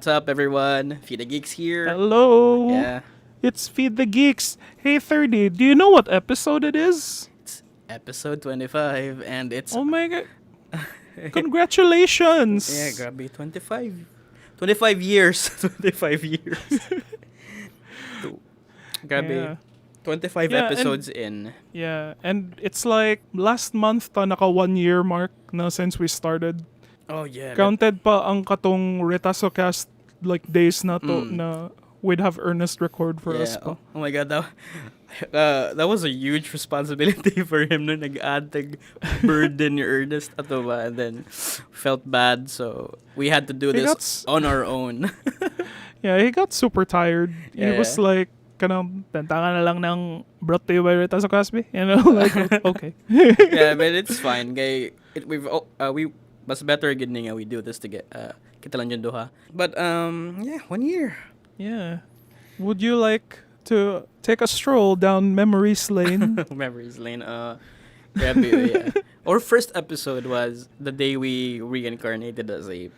What's up, everyone? Feed the Geeks here. Hello. Yeah, It's Feed the Geeks. Hey, Thirdy, do you know what episode it is? it's episode 25, and it's Oh my god. Congratulations. yeah, grabe, 25. 25 years. 25 years. Grabe. Yeah. 25 Yeah, episodes in. Yeah, and it's like last month ta naka 1 year mark na since we started. Oh, yeah. Counted pa ang katong Retasocast like days na to na we'd have Ernest record for us pa. Oh my God, that was a huge responsibility for him no nag-add burden your earnest ato ba, and then felt bad, so we had to do He this on our own. Yeah, he got super tired. He Yeah. was like, kanang, tantangan na lang ng brought to you by Retasocast, you know? Like, okay. Yeah, but it's fine. Kay we mas better gid nga we do this to get kita lang yung duha. But yeah, 1 year. Yeah. Would you like to take a stroll down memories lane? Memories lane. Grabe, yeah. Our first episode was the day we reincarnated as a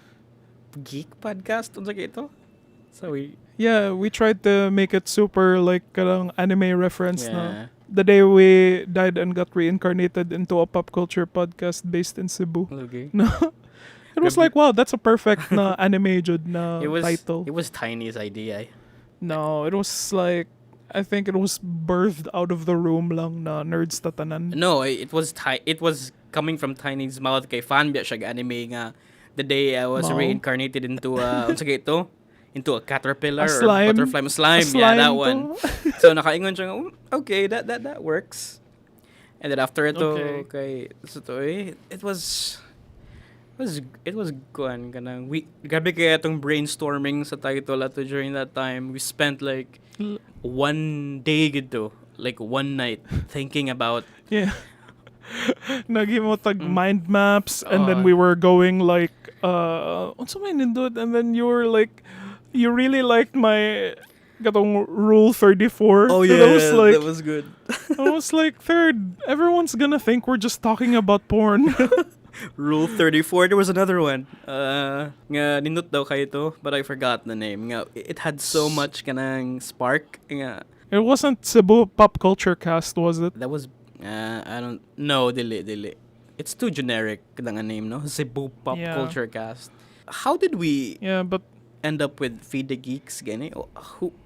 geek podcast. Unsa kay ito? So we Yeah, we tried to make it super like karang anime reference na. yeah. The day we died and got reincarnated into a pop culture podcast based in Cebu. Okay. No. It was like, wow, that's a perfect na anime jud na It title. was Tiny's idea. No, it was like I think it was birthed out of the room lang na nerds tatanan. No, it was coming from Tiny's mouth kay fan biya siya anime nga the day I was Wow. reincarnated into unsa kay ito? Into a caterpillar A or slime? butterfly slime. A Yeah, slime that to? one. So nakaingon siya nga, okay, that works. And then after ito, okay, so to, it was kuan kanang we grabe kaya itong brainstorming sa title ato during that time. We spent like one day gito, like one night thinking about Yeah. Nagimotag mind maps and then we were going like unsa may nindot, and then you were like you really liked my katong rule 34. Oh And yeah, I was like that was good. I was like, third, everyone's gonna think we're just talking about porn. Rule 34. There was another one. Nga nindot daw kayo to, but I forgot the name. Nga it had so much kanang spark. Nga It wasn't Cebu Pop Culture Cast, was it? that was I don't know, dili. It's too generic nga name, no? Cebu Pop Yeah. Culture Cast. How did we Yeah, but end up with Feed the Geeks gani?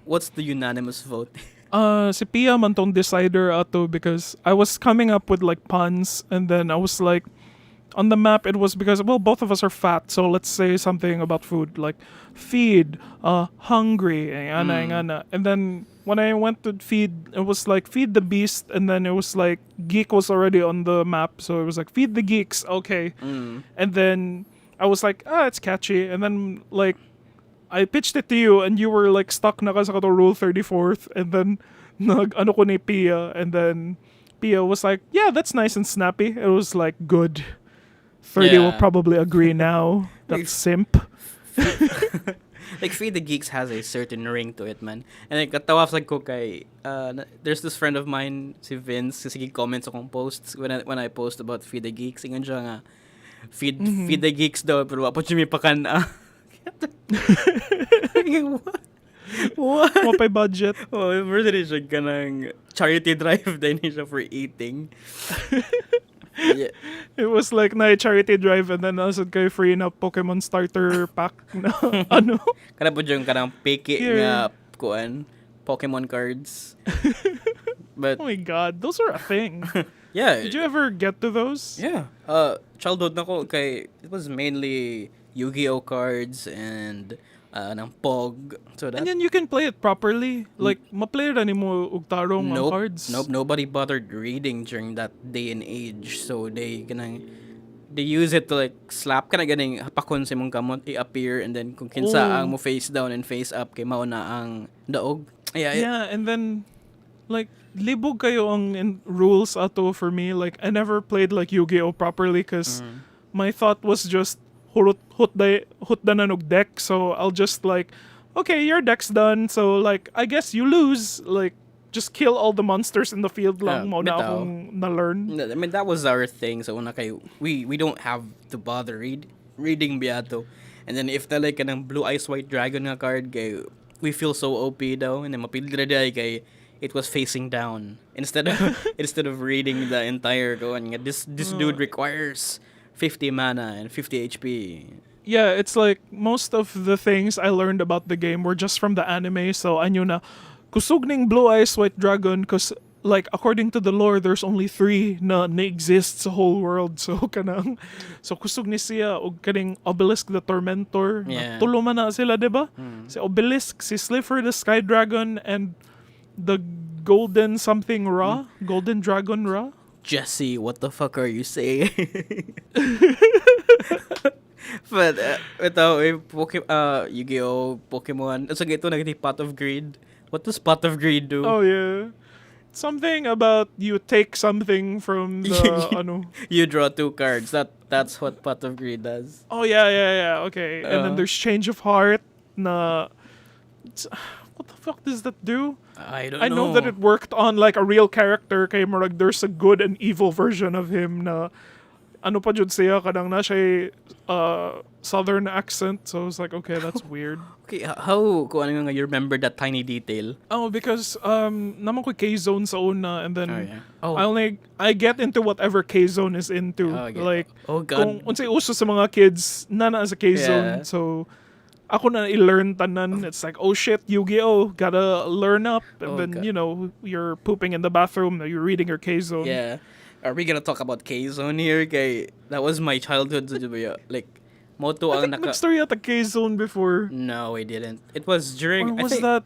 What's the unanimous vote? si Pia man tong decider ato because I was coming up with like puns and then I was like on the map it was because well both of us are fat, so let's say something about food like feed, hungry, ana. And then when I went to feed, it was like feed the beast, and then it was like geek was already on the map, so it was like feed the geeks, okay. And then I was like, it's catchy, and then like I pitched it to you and you were like stuck na ka sa kato rule 34th, and then ano ko ni Pia, and then Pia was like, yeah, that's nice and snappy. It was like good. 30 will Yeah. probably agree now. That's simp. Like Feed the Geeks has a certain ring to it, man. And like katawa sa ko kay there's this friend of mine, si Vince, kasi comments akong posts when I post about Feed the Geeks. Ingon siya nga feed the Geeks daw pero wapo siya may pakana. What? Mapay budget. Oh, first din siya kanang charity drive din siya for eating. Yeah. It was like na charity drive and then nasad kayo free na Pokemon starter pack na ano. Kana po yung kanang peke Here. nga kuan Pokemon cards. But Oh my god, those are a thing. yeah. Did you ever get to those? Yeah. Childhood na ko kay it was mainly Yu-Gi-Oh cards and ng Pog. So that And then you can play it properly. Like, ma-play ra nimo og tarong ang cards. Nope, nobody bothered reading during that day and age. So they use it to like slap ka na ganing hapakon sa imong kamot i-appear, and then kung kinsa ang mo face down and face up kay mao na ang daog. Yeah, and then like libog kayo ang rules ato for me. Like I never played like Yu-Gi-Oh properly because my thought was just hut da nanog deck. So I'll just like, okay, your deck's done. So like I guess you lose. Like just kill all the monsters in the field lang mo na bitaw. akong na-learn. I mean that was our thing. So una kay we don't have to bother reading biyato. And then if like kanang blue eyes white dragon nga card kay we feel so OP daw and then mapili ra kay it was facing down instead of reading the entire going this dude requires 50 mana and 50 HP. Yeah, it's like most of the things I learned about the game were just from the anime. So I knew na kusog ning blue eyes white dragon because like according to the lore there's only 3 na exist sa whole world. So kanang kusog ni siya og kaning Obelisk the Tormentor. Yeah. Tulo man na sila, diba? Si Obelisk, si Slifer the Sky Dragon, and the Golden something Ra, Golden Dragon Ra. Jesse, what the fuck are you saying? But ito, Yu-Gi-Oh! Pokemon. So ito Pot of Greed. What does Pot of Greed do? Oh yeah. Something about you take something from the ano. You draw 2 cards. That's what Pot of Greed does. Oh yeah. Okay. And then there's Change of Heart na what the fuck does that do? I don't know. I know that it worked on like a real character kay murag there's a good and evil version of him na ano pa jud siya kadang na siya southern accent, so I was like, okay, that's weird. Okay, how kung ano nga you remember that tiny detail? Oh, because naman ko K-Zone sa una and then Oh, yeah. I get into whatever K-Zone is into. Okay. Like Oh God. kung unsay uso sa mga kids na sa K-Zone. Yeah. So ako na i-learn tanan. It's like, oh shit, Yu-Gi-Oh! Gotta learn up. And then, God. you know, you're pooping in the bathroom, you're reading your K-Zone. Yeah. Are we gonna talk about K-Zone here? Kay, that was my childhood. Like, Moto I ang think nag-story at the K-Zone before. No, we didn't. It was during... Or was I think, that...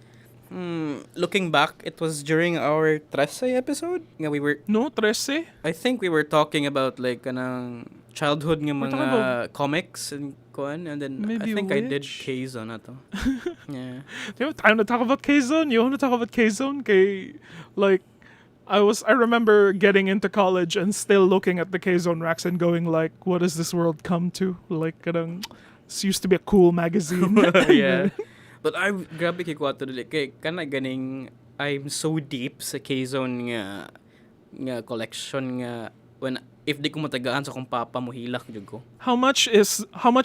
looking back, it was during our Trece episode. Nga we were... No, 13? I think we were talking about like kanang childhood nga We're talking mga about- comics and kuan, and then Maybe I think I did Witch? K-Zone na to. Yeah. Do you have time to talk about K-Zone? You want to talk about K-Zone? Kay, like, I remember getting into college and still looking at the K-Zone racks and going like, what does this world come to? Like, this used to be a cool magazine. Yeah. But I grabe kay kwato dili kay kana ganing I'm so deep sa K-Zone nga collection nga when if di ko matagaan sa kong papa mo hilak jud ko. How much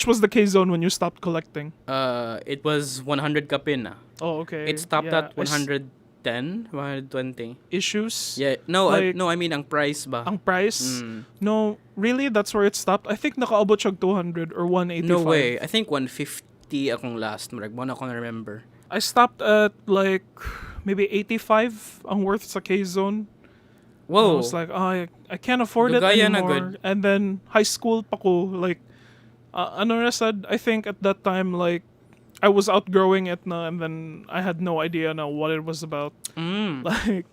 was the K-Zone when you stopped collecting? It was 100 kapin na. Oh, okay. It stopped Yeah, at 110, 120. issues? Yeah, no, Like- no, I mean ang price ba? Ang price? No, really? That's where it stopped? I think nakaabot siya 200 or 185. No way. I think 150 akong last. Marag mo na ako na-remember. I stopped at like maybe 85 ang worth sa K-Zone. I Whoa. was like, oh, I can't afford it Dugaya na anymore. good. And then high school pa ko, like, ano na sad, I think at that time, like, I was outgrowing it na, and then I had no idea na what it was about. Like,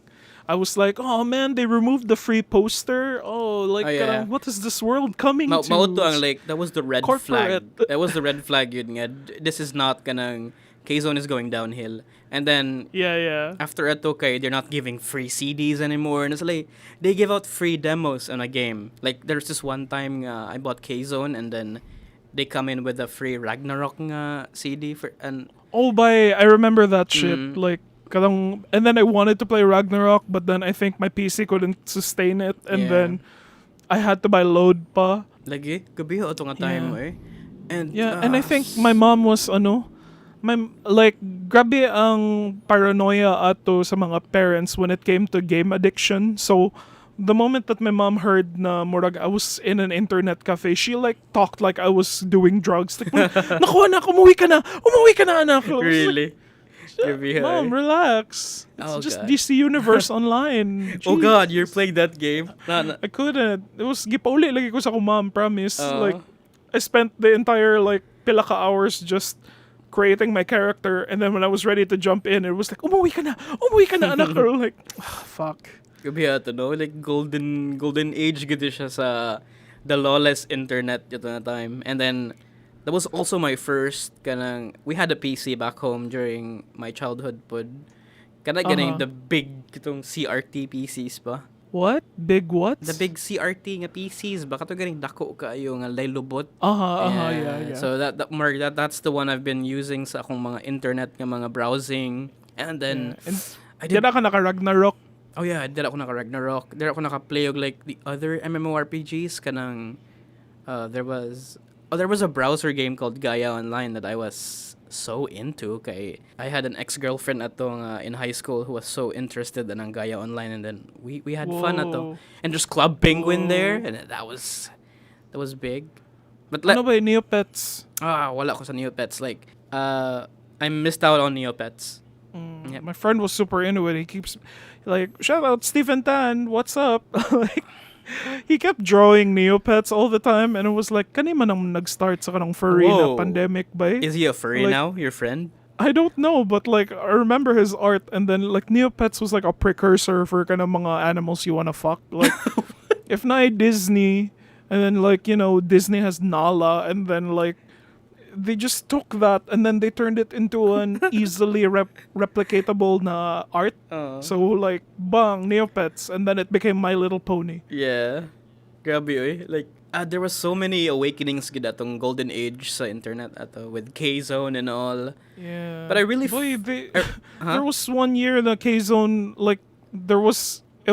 I was like, oh man, they removed the free poster. Oh, like, Oh, yeah. what is this world coming to? Mauto ang like, that was the red Corporate. flag. That was the red flag yun nga. This is not kanang, K-Zone is going downhill. And then, Yeah. after ato kay, they're not giving free CDs anymore. And it's like, they give out free demos on a game. Like, there's this one time I bought K-Zone and then they come in with a free Ragnarok CD for and Oh, I remember that shit. Like, and then I wanted to play Ragnarok, but then I think my PC couldn't sustain it, and Yeah. then I had to buy load pa. lagi gabi ho ito nga time Yeah. And And I think my mom was grabe ang paranoia ato sa mga parents when it came to game addiction. So the moment that my mom heard na murag I was in an internet cafe, she like talked like I was doing drugs. Like, naku anak, umuwi ka na anak. I was like, really gabi Mom, relax. It's Oh, just God. DC Universe online. Oh Jeez. God, you're playing that game. I couldn't. It was gipauli lagi ko sa akong mom, promise. Uh-huh. Like, I spent the entire like pila ka hours just creating my character, and then when I was ready to jump in, it was like, umuwi ka na anak. Or like, fuck. Gabi ato no, like golden age gid siya sa the lawless internet ito na time. And then that was also my first kanang we had a PC back home during my childhood pod. Kana ganing the big kitong CRT PCs pa. What? Big what? The big CRT nga PCs ba kato ganing dako kaayo nga laylubot. Yeah. So that's the one I've been using sa akong mga internet nga mga browsing. And then And I did Did ka naka Ragnarok? Oh yeah, did ako naka Ragnarok. Did ako naka play og like the other MMORPGs kanang there was Oh, there was a browser game called Gaia Online that I was so into. Kay, I had an ex-girlfriend atong in high school who was so interested in ang Gaia Online, and then we had fun ato. Whoa. And there's Club Penguin there, Whoa. and that was big. But Ano ba yung Neopets? wala ko sa Neopets. Like, I missed out on Neopets. Yep. My friend was super into it. He keeps like, shout out Stephen Tan, what's up? Like, he kept drawing Neopets all the time, and it was like, kanima nang nag-start sa kanang furry Whoa. na pandemic ba? Is he a furry Like- now, your friend? I don't know, but like I remember his art, and then like Neopets was like a precursor for kind of mga animals you wanna fuck. Like, if not Disney, and then like Disney has Nala, and then like they just took that and then they turned it into an easily replicatable na art. So like bang Neopets, and then it became My Little Pony. Yeah. Grabe oy. Like, there was so many awakenings gid atong golden age sa internet ato with K-Zone and all. Yeah. But I really Boy, huh? there was one year na K-Zone, like it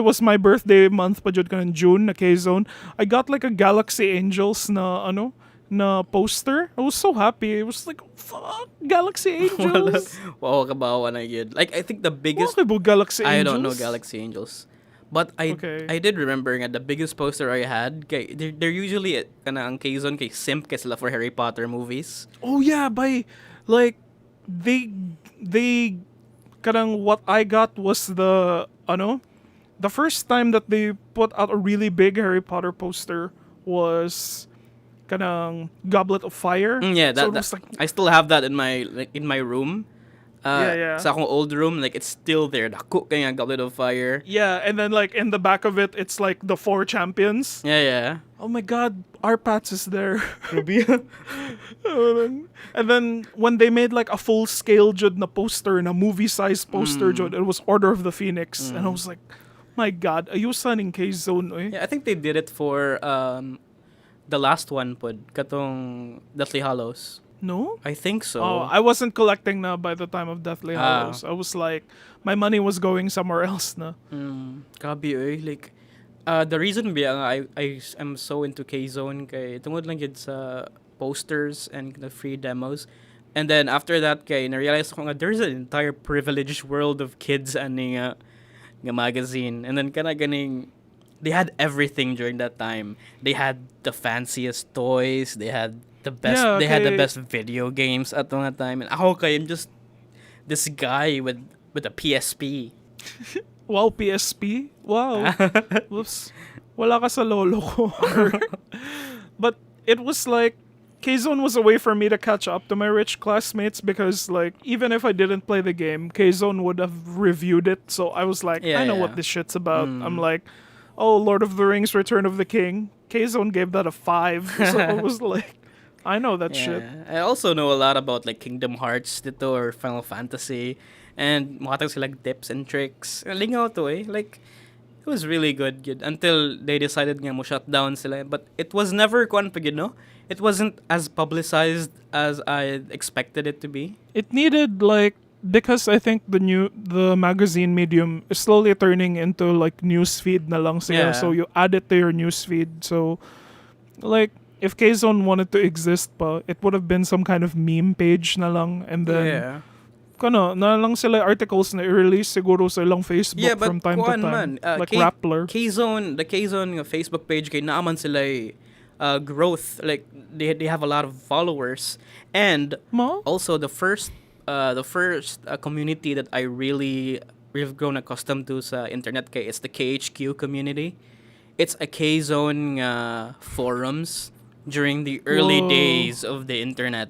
was my birthday month pa jud ka ng June na K-Zone. I got like a Galaxy Angels na poster. I was so happy. It was like, fuck, Galaxy Angels. Wow, kabawa na yun. Like, I think the biggest... Bakit ba Galaxy Angels? I don't know Galaxy Angels. But I did remember nga the biggest poster I had, they're usually kana ang K-Zone kay simp kay sila for Harry Potter movies. Oh yeah, like they kanang what I got was the first time that they put out a really big Harry Potter poster was kanang Goblet of Fire. Yeah, So it was like, I still have that in my room. Yeah. Sa akong old room, like, it's still there. Dako kaya Goblet of Fire. yeah, and then like in the back of it, it's like the 4 champions. Yeah. Oh my God, Arpats is there. Grabe. And then when they made like a full scale jud na poster, na movie size poster jud, it was Order of the Phoenix, and I was like, my God, ayusan in K-Zone eh. Yeah, I think they did it for the last one pod, katong Deathly Hallows. No? I think so. Oh, I wasn't collecting na by the time of Deathly Hallows. I was like, my money was going somewhere else na. Grabe eh. Like, the reason being I am so into K-Zone kay tungod lang yun sa posters and the free demos. And then after that kay na-realize ko nga there's an entire privileged world of kids ani nga magazine. And then kana ganing they had everything during that time. They had the fanciest toys, they had the best they had the best video games at that time. And ako kay I'm just this guy with a PSP. Wow, PSP? Wow. Whoops. Wala ka sa lolo ko. But it was like, K-Zone was a way for me to catch up to my rich classmates because, like, even if I didn't play the game, K-Zone would have reviewed it. So I was like, I know what this shit's about. I'm like, oh, Lord of the Rings, Return of the King. K-Zone gave that a 5. So I was like, I know that shit. I also know a lot about like Kingdom Hearts dito or Final Fantasy. And makatag sila tips and tricks. Lingaw to eh. Like, it was really good until they decided nga mo shut down sila. But it was never configured, no? It wasn't as publicized as I expected it to be. It needed like, because I think the magazine medium is slowly turning into like newsfeed na lang siya. Yeah. So you add it to your newsfeed. So like if K-Zone wanted to exist pa, it would have been some kind of meme page na lang, and then na lang sila articles na i-release siguro sa ilang Facebook from time to time. Man, like Rappler. The K-Zone Facebook page kay naaman sila growth. Like they have a lot of followers. And also the first community that we've grown accustomed to sa internet kay is the KHQ community. It's a K-Zone forums during the early days of the internet.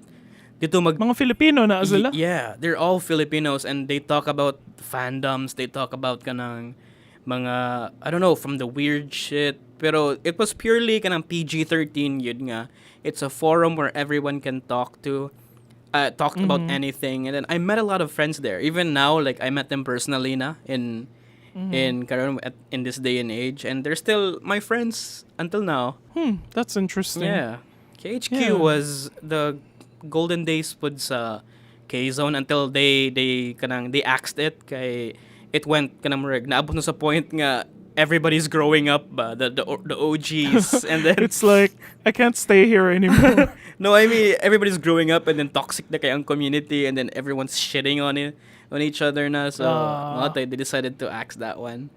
Dito mga Filipino na sila? Yeah, they're all Filipinos and they talk about fandoms, they talk about kanang mga, I don't know, from the weird shit. Pero it was purely kanang PG-13 yun nga. It's a forum where everyone can talk about anything. And then I met a lot of friends there. Even now, like I met them personally na in this day and age, and they're still my friends until now. That's interesting. Yeah. KHQ was the golden days pud sa K-Zone until they axed it kay it went kanang naabot na sa point nga everybody's growing up, the OGs, and then It's like I can't stay here anymore. no, I mean everybody's growing up, and then toxic na kaya ang community, and then everyone's shitting on it on each other na. So mga tayo, they decided to axe that one,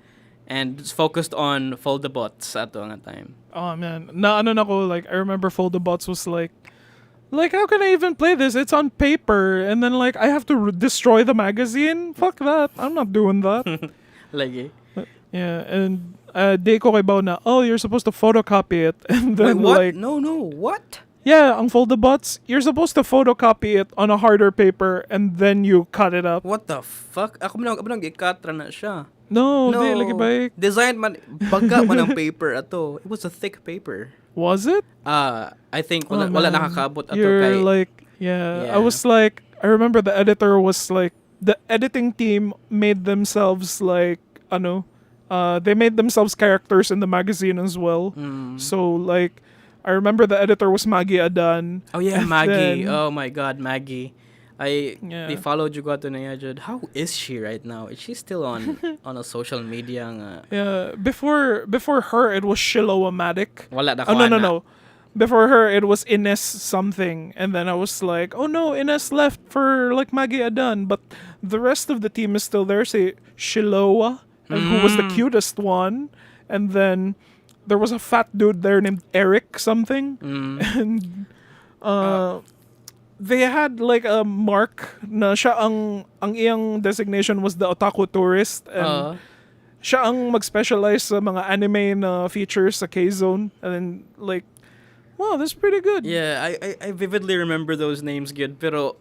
and it's focused on foldabots ato nga time. Oh man, na ano na ko, like I remember Foldabots was like how can I even play this? It's on paper, and then like I have to destroy the magazine. Fuck that! I'm not doing that. Lagi. Yeah, and day ko kay Bao na, oh, you're supposed to photocopy it, and Wait, then what? like No, what? yeah, ang Foldabots, you're supposed to photocopy it on a harder paper, and then you cut it up. What the fuck? Ako man gikatra na siya. No, No, di lagi ba? design man baga man ang paper ato. It was a thick paper. Was it? I think Oh, wala man. nakakaabot ato You're kay like, yeah. Yeah. I was like, I remember the editor was like, the editing team made themselves like, they made themselves characters in the magazine as well. So like, I remember the editor was Maggie Adan. Oh yeah, And Maggie. then- Oh my God, Maggie. Yeah. They followed you to na jud. How is she right now? Is she still on a social media nga? Yeah, before her it was Shiloh-matic. Wala na Oh, ko, ana. no. Before her it was Ines something, and then I was like, oh no, Ines left for like Maggie Adan, but the rest of the team is still there. Say Shiloh, and who was the cutest one, and then there was a fat dude there named Eric something, and they had like a mark na siya ang iyang designation was the otaku tourist, and siya ang mag-specialize sa mga anime na features sa K-Zone, and then like, wow, that's pretty good. Yeah, I vividly remember those names good, pero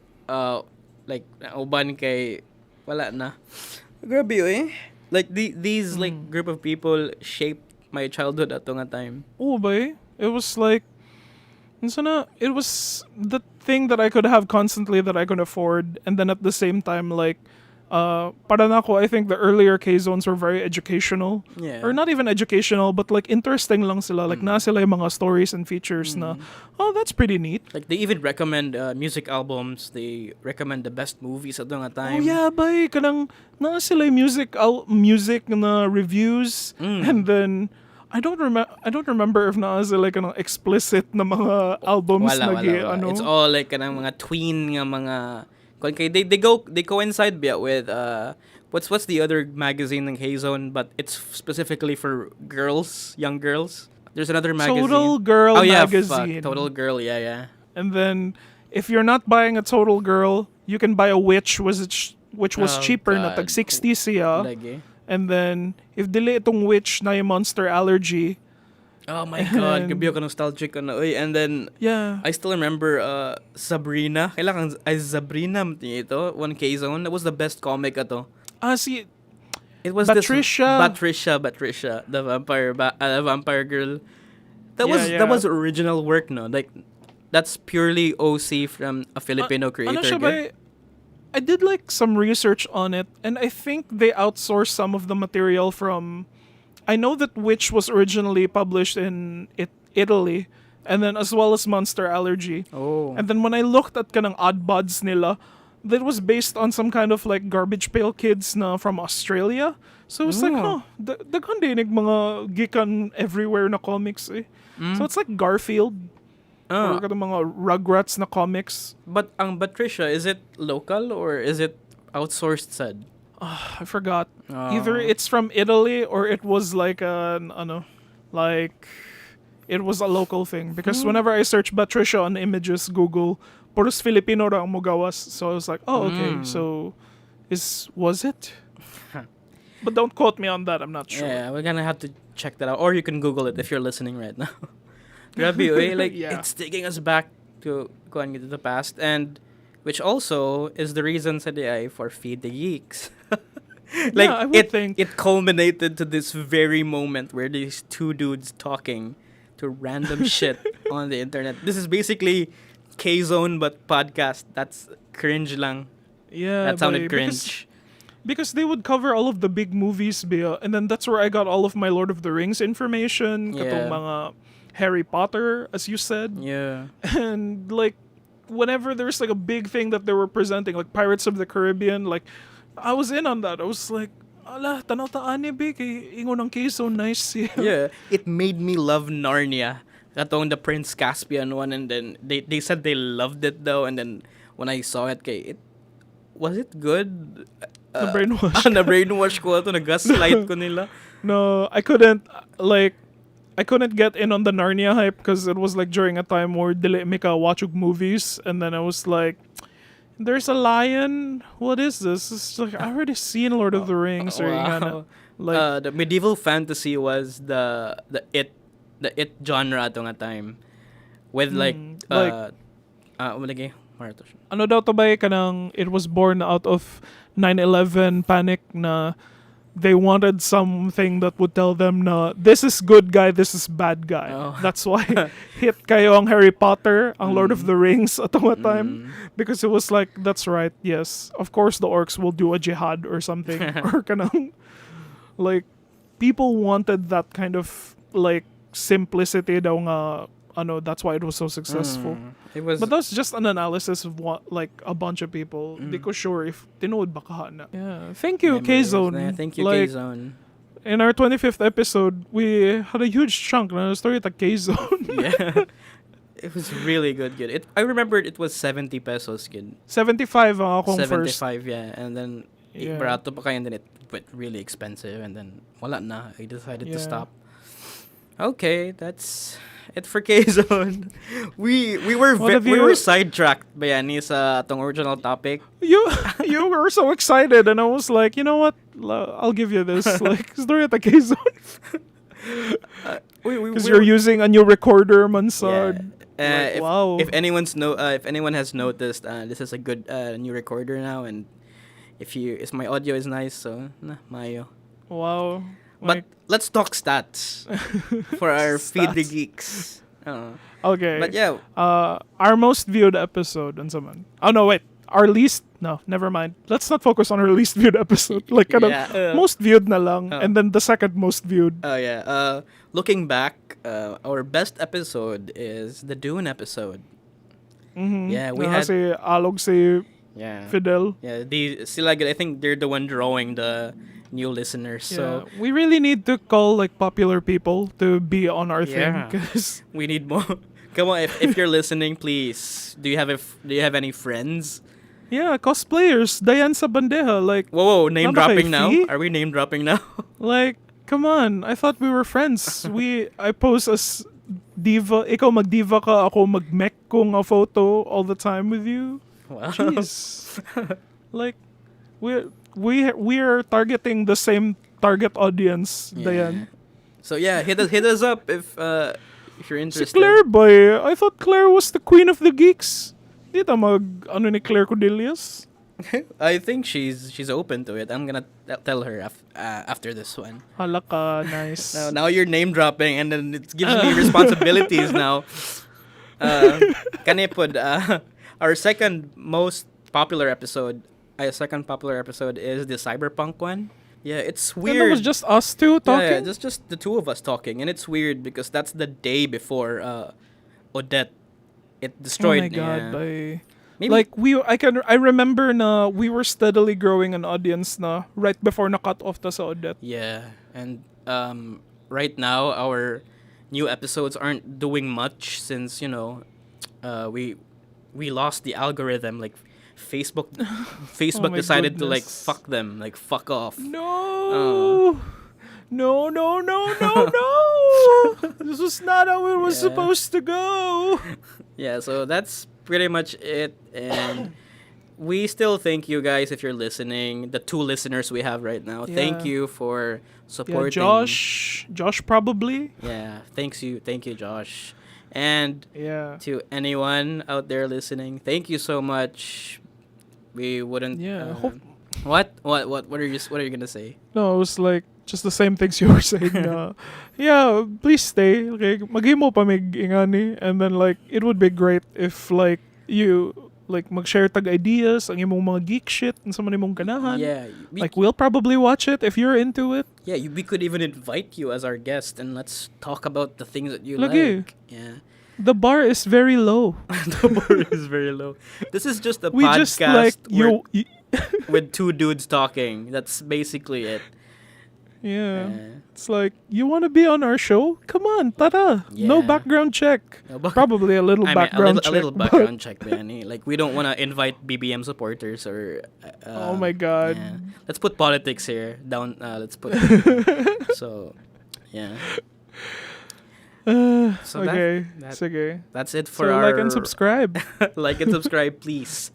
like uban kay wala na. Grabe eh. Like these like group of people shaped my childhood ato nga time. Oh, boy. It was like, it was the thing that I could have constantly that I could afford, and then at the same time, like, para na ako, I think the earlier K-Zones were very educational. Yeah. Or not even educational, but like interesting lang sila. Like, na sila yung mga stories and features na, oh, that's pretty neat. Like they even recommend music albums. They recommend the best movies ato nga time. Oh yeah, bay, kanang na sila yung music na reviews, and then I don't remember if na sila like kanang explicit na mga albums na wala. It's all like kanang mga tween nga mga okay, they coincide with what's the other magazine ng K-Zone, but it's specifically for girls, young girls. There's another magazine. Total Girl oh, yeah, magazine. Fuck. Total Girl, yeah. And then if you're not buying a Total Girl, you can buy a Witch, which was Oh, cheaper na God. tag 60 siya. Lagi. And then if dili itong Witch na yung Monster Allergy, Oh my God, And- gabi ako nostalgic na. Uy, and then yeah. I still remember Sabrina. Kailangan ay Sabrina ito, 1K Zone. That was the best comic ato. See, It was Patricia. Patricia, the vampire girl. That Yeah, that yeah. was original work, no? Like that's purely OC from a Filipino creator. ano siya good? ba? I did like some research on it, and I think they outsourced some of the material from. I know that Witch was originally published in Italy, and then as well as Monster Allergy. Oh. And then when I looked at kanang odd buds nila, that was based on some kind of like Garbage Pail Kids na from Australia. So it's like, Oh. daghan dinig mga gikan everywhere na comics eh. So it's like Garfield. Or kanang mga Rugrats na comics. But ang Patricia, is it local or is it outsourced said? I forgot. Either it's from Italy or it was like it was a local thing. Because whenever I search Patricia on images, Google, puros Filipino ra ang mugawas. So I was like, oh, okay. So, was it? But don't quote me on that. I'm not sure. Yeah, we're gonna have to check that out. Or you can Google it if you're listening right now. Grabe, eh? Like, Yeah. it's taking us back to going into the past, and which also is the reason sa DI for Feed the Geeks. Like, Yeah, I would think. it culminated to this very moment where these two dudes talking to random shit on the internet. This is basically K-Zone but podcast. That's cringe lang. Yeah. That sounded bay, cringe. Because they would cover all of the big movies, bia, and then that's where I got all of my Lord of the Rings information, katong Yeah. mga Harry Potter, as you said. Yeah. And like whenever there's like a big thing that they were presenting, like Pirates of the Caribbean, like I was in on that. I was like, ala, tanaw ta anime kay ingon ang case so nice siya. Yeah, it made me love Narnia. Katong the Prince Caspian one, and then they said they loved it though, and then when I saw it, kay, was it good? Na brainwash. Na brainwash ko to, nag-gaslight ko nila. No, I couldn't get in on the Narnia hype because it was like during a time where dili mi ka watch og movies, and then I was like, there's a lion. What is this? It's like I already seen Lord of the Rings or Wow. like The medieval fantasy was the it genre ato nga time, with like ano daw to ba kanang it was born out of 9/11 panic na they wanted something that would tell them na this is good guy, this is bad guy. Oh. That's why hit kayo ang Harry Potter, ang Lord of the Rings at nga time. Because it was like, that's right, yes. Of course the orcs will do a jihad or something. Or kanang, like, people wanted that kind of, like, simplicity daw nga, that's why it was so successful. It was, But that's just an analysis of what, like, a bunch of people. Di ko sure if tinood ba ka na. Yeah. Thank you, K-Zone. Yeah, thank you, Like, K-Zone. in our 25th episode, we had a huge chunk na story at K-Zone. Yeah. It was really good. I remembered it was 70 pesos, kid. 75 ang akong 75, first. yeah. And then, Yeah. barato pa kayo, and then it went really expensive, and then, wala na. I decided to Yeah. stop. Okay, that's it for K-Zone. We were What have we you- were sidetracked, Bayani, sa atong original topic. You were so excited, and I was like, you know what? I'll give you this. Like, story at K-Zone. Because you're using a new recorder, Mansard. Like, if, wow. if anyone has noticed, this is a good new recorder now, and if my audio is nice, so mayo. Wow. But let's talk stats for our Feed the Stats. Geeks. Okay. But yeah, our most viewed episode, man. Oh no, wait. Our least. No, never mind. Let's not focus on our least viewed episode. Like, Yeah, most viewed na lang, and then the second most viewed. looking back, our best episode is the Dune episode. Mm-hmm. Yeah, we had si Alog si yeah. Fidel. Yeah, I think they're the one drawing the new listeners. So Yeah. We really need to call like popular people to be on our thing, Yeah. 'cause we need more. Come on, if you're listening, please. Do you have any friends? yeah, cosplayers, Dayan sa bandeja, like Whoa, name Nanda dropping kay now? Fee? Are we name dropping now? like come on, I thought we were friends. I pose as diva, ikaw magdiva ka, ako magmek ko nga photo all the time with you. Wow. Jeez. Like we're targeting the same target audience, Dayan. So yeah, hit us up if you're Si interested. Claire boy, I thought Claire was the queen of the geeks. Di ta ni Claire Cordelius? I think she's open to it. I'm gonna tell her after this one. Hala ka, nice. Now you're name dropping, and then it gives me responsibilities now. Kanipod, our second popular episode is the Cyberpunk one. Yeah, it's And weird. it was just us two talking? Yeah, just the two of us talking, and it's weird because that's the day before Odette. It Oh destroyed. my god, yeah. Maybe, like I remember na we were steadily growing an audience na right before na cut off ta sa Odette. yeah, and right now our new episodes aren't doing much since we lost the algorithm. Like Facebook Oh my decided to like goodness. fuck them, like fuck off. No. No, no, no, no, no. This was not how it was Yeah. supposed to go. Yeah, so that's pretty much it, and we still thank you guys if you're listening. The 2 listeners we have right now. Thank Yeah. you for Yeah, supporting. Josh probably. Yeah, thank you, Josh. And Yeah. to anyone out there listening, thank you so much. We wouldn't. Yeah, What are you gonna say? No, it was like just the same things you were saying. Yeah, please stay. Okay, maghimo pa mig ingani, and then like it would be great if like you like mag-share tag ideas ang imong mga geek shit and sa man imong ganahan. Yeah, Like we'll probably watch it if you're into it. we could even invite you as our guest, and let's talk about the things that you Lagi. like. Yeah. The bar is very low. The bar is very low. This is just a We podcast just like with 2 dudes talking. That's basically it. Yeah. Uh, It's like, you want to be on our show? Come on, tara. No Yeah. background check. No, but- Probably a little I mean, background a little check. But, background check, Benny. Like, we don't want to invite BBM supporters or. oh my God. Yeah. Let's put politics here down. Let's put. So, yeah. So Okay. that- Sige. That's it for So our. like and subscribe. Like and subscribe, please.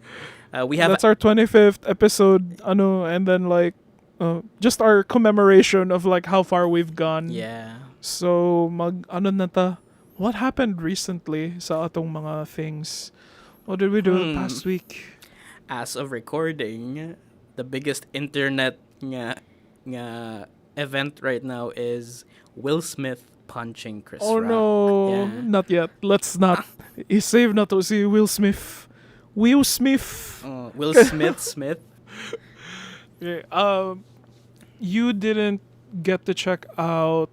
We have That's our 25th episode. And then like, just our commemoration of like how far we've gone. yeah. So na ta? What happened recently sa atong mga things? What did we do the past week? As of recording, the biggest internet nga event right now is Will Smith punching Chris Oh Rock. no, Yeah. not yet. Let's not. I-save na to si Will Smith. Will Smith. Will Smith. Okay, you didn't get to check out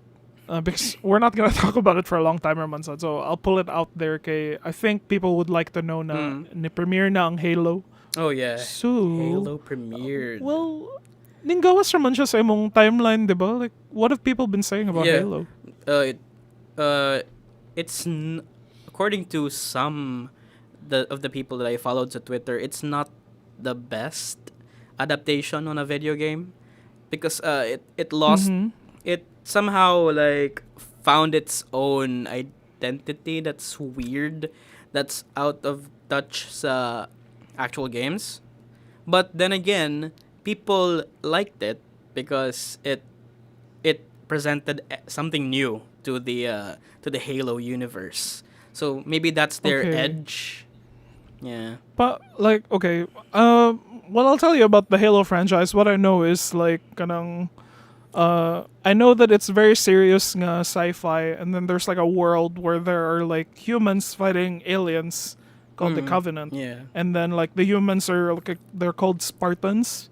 because we're not gonna talk about it for a long time, Mansa. So I'll pull it out there. Okay, I think people would like to know na ni-premiere na ang Halo. Oh yeah. So Halo premiered. well, ninggawas naman siya sa imong timeline, di ba? Like, what have people been saying about Yeah. Halo? It's according to some of the people that I followed to Twitter, it's not the best adaptation on a video game because it lost it somehow like found its own identity that's weird, that's out of touch sa actual games. But then again, people liked it because it presented something new to the Halo universe. So maybe that's their Okay. edge. Yeah. But like, okay, what I'll tell you about the Halo franchise, what I know is like kanang I know that it's very serious nga sci-fi, and then there's like a world where there are like humans fighting aliens called the Covenant. Yeah. And then like the humans are like they're called Spartans.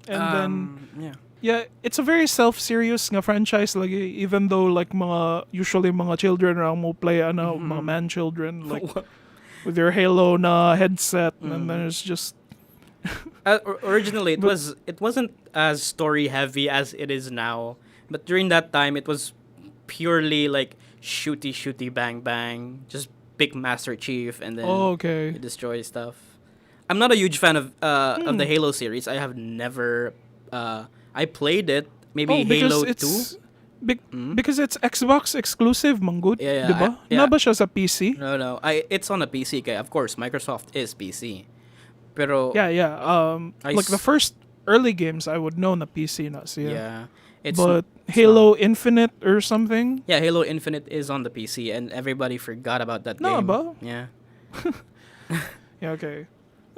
And then yeah. yeah, it's a very self-serious nga franchise lagi, even though like usually mga children ra mo play mga man children like with your Halo na headset, and then it's just Originally, it wasn't as story heavy as it is now, but during that time, it was purely like shooty bang bang, just pick Master Chief and then okay. you destroy stuff. I'm not a huge fan of the Halo series. I have never. I played it. Maybe Halo 2. Because it's Xbox exclusive, manggod, Yeah, di ba? yeah. Na ba siya sa PC? No. It's on a PC. Kaya of course, Microsoft is PC. Pero Yeah. Like the first early games I would know na PC na siya. yeah, it's But Halo Infinite or something? yeah, Halo Infinite is on the PC, and everybody forgot about that No game. ba? Yeah. Yeah, okay.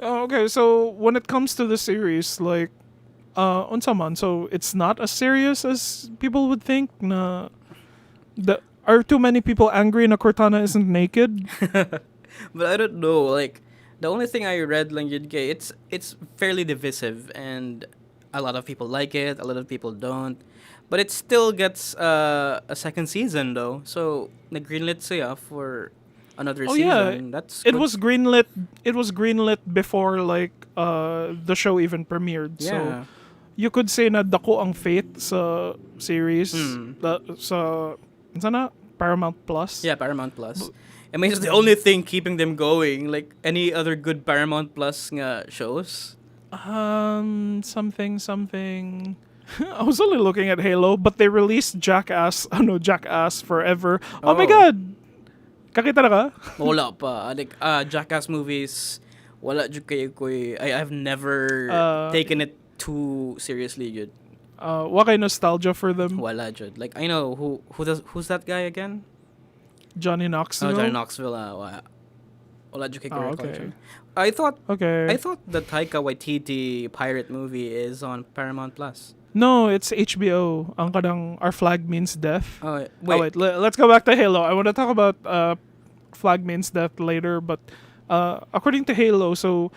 Okay, so when it comes to the series, like, unsa man, so it's not as serious as people would think na are too many people angry na Cortana isn't naked? But I don't know. Like the only thing I read lang yun kay it's fairly divisive, and a lot of people like it, a lot of people don't. But it still gets a second season though. So nag-greenlit siya for another Oh season. yeah, That's it good. was greenlit. It was greenlit before like the show even premiered. Yeah. So you could say na dako ang faith sa series sa sana Paramount Plus. Yeah, Paramount Plus. I mean, it's the only thing keeping them going. Like any other good Paramount Plus nga shows. Something. I was only looking at Halo, but they released Jackass Forever. Oh my Oh. god! Kakita na ka? Wala pa. Like Jackass movies, wala jud kay koy. I've never taken it too seriously jud. Wa kay nostalgia for them? Wala jud. Like I know who's that guy again? Johnny Knoxville? Oh, Johnny Knoxville. Wala jud kay ko Oh, recollection. okay. I thought Okay. the Taika Waititi pirate movie is on Paramount Plus. No, it's HBO. Ang kadang Our Flag Means Death. Oh wait. Oh, wait, let's go back to Halo. I want to talk about Flag Means Death later, but according to Halo, so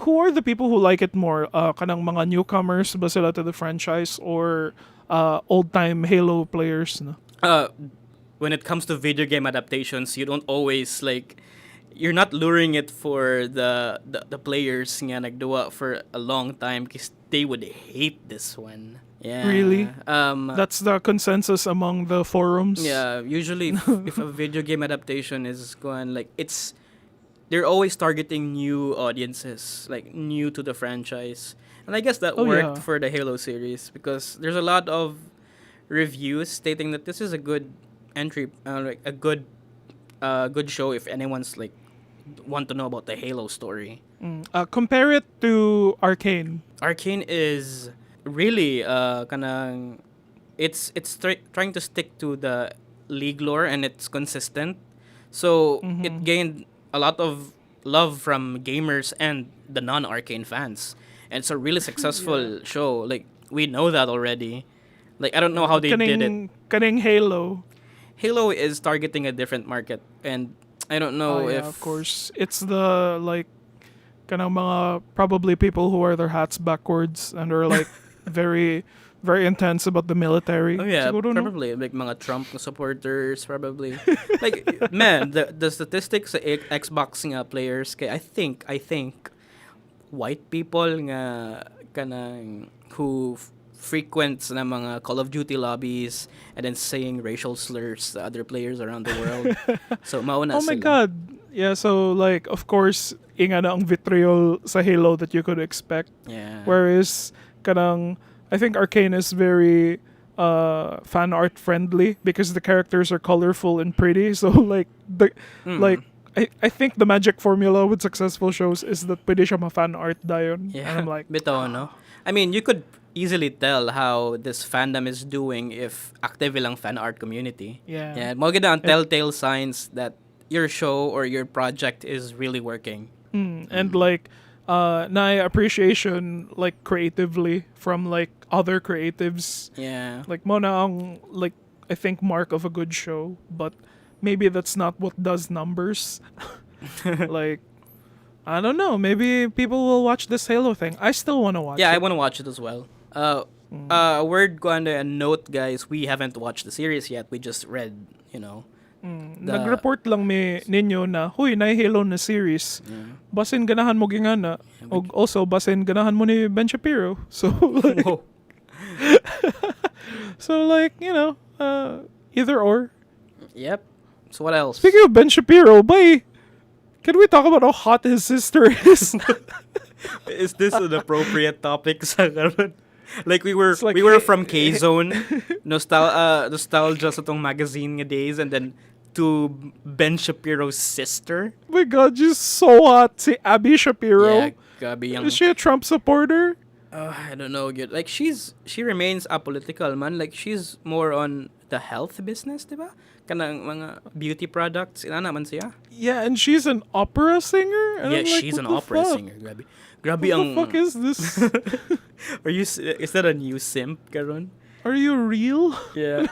who are the people who like it more? Kanang mga newcomers ba sila to the franchise, or old-time Halo players? No? When it comes to video game adaptations, you don't always like you're not luring it for the players nga nagduwa for a long time because they would hate this one. Yeah. Really? That's the consensus among the forums. Yeah, usually if a video game adaptation is going like they're always targeting new audiences, like new to the franchise. And I guess that Oh, worked yeah. for the Halo series because there's a lot of reviews stating that this is a good entry, like a good show if anyone's like want to know about the Halo story. Compare it to Arcane. Arcane is really kanang trying to stick to the league lore and it's consistent. So it gained a lot of love from gamers and the non-Arcane fans. And it's a really successful show. Like we know that already. Like I don't know how they did it. Kaning Halo. Halo is targeting a different market and I don't know if Of course. It's the, like, kanang mga probably people who wear their hats backwards and are, like, very, very intense about the military. Oh yeah, Siguro, no? probably like mga Trump supporters probably. Like man, the statistics sa Xbox nga players kay I think white people nga kanang who frequents na mga Call of Duty lobbies and then saying racial slurs to other players around the world. So mauna Oh my sila. god. Yeah, so, like, of course, inga na ang vitriol sa Halo that you could expect. Yeah. Whereas, kanang, I think Arcane is very fan art friendly because the characters are colorful and pretty. So, like, I think the magic formula with successful shows is that pwede siya ma-fan art dayon. Yeah. And I'm like, Bitaw, no? I mean, you could easily tell how this fandom is doing if active lang fan art community. yeah. Yeah, mo gid ang telltale signs that your show or your project is really working. And like na appreciation like creatively from like other creatives. Yeah. Like mo na ang like I think mark of a good show, but maybe that's not what does numbers. Like I don't know, maybe people will watch this Halo thing. I still want to watch Yeah, I it. want to watch it as well. A word ko and a note, guys. We haven't watched the series yet. We just read, the- Nag-report lang ninyo na, huy, na Halo na series. Basin ganahan mo gingana. Og also, basin ganahan mo ni Ben Shapiro. So, like, Whoa. so like, either or. Yep. So what else? Speaking of Ben Shapiro, can we talk about how hot his sister is? Is this an appropriate topic sa karon? Like we were It's like, from K-Zone, nostalgia sa tong magazine nga days, and then to Ben Shapiro's sister. My God, she's so hot. Si Abby Shapiro. Yeah, gabi yung Is she a Trump supporter? I don't know, good. Like she remains apolitical, man. Like she's more on the health business, diba? Kanang mga beauty products, ina naman siya. Yeah, and she's an opera singer? And Yeah, I'm like, she's what an the opera fuck? singer. Grabe What ang. the fuck is this? Is that a new simp, karon? Are you real? Yeah.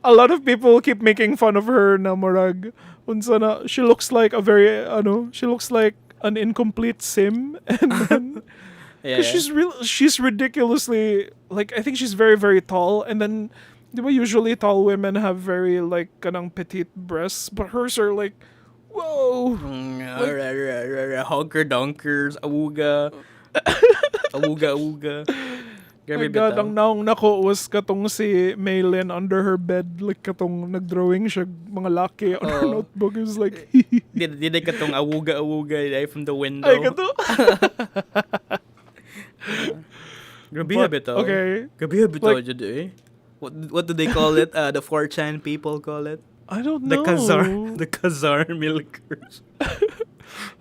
A lot of people keep making fun of her na murag. Unsa na, she looks like she looks like an incomplete sim. And then, Yeah. she's ridiculously, like, I think she's very, very tall. And then, di ba usually tall women have very, like, kanang petite breasts. But hers are like, whoa. Honker donkers, awuga. Awuga. My Grabe God, bitaw. ang naong nako was katong si Maylin under her bed. Like, katong nagdrawing siya mga laki on her Oo. notebook. It was like, Did ka tong awuga from the window? ay, kato. Grabe But, bitaw. okay. Grabe bitaw Like- jud eh. What do they call it? The 4chan people call it? I don't The know. Khazar milkers.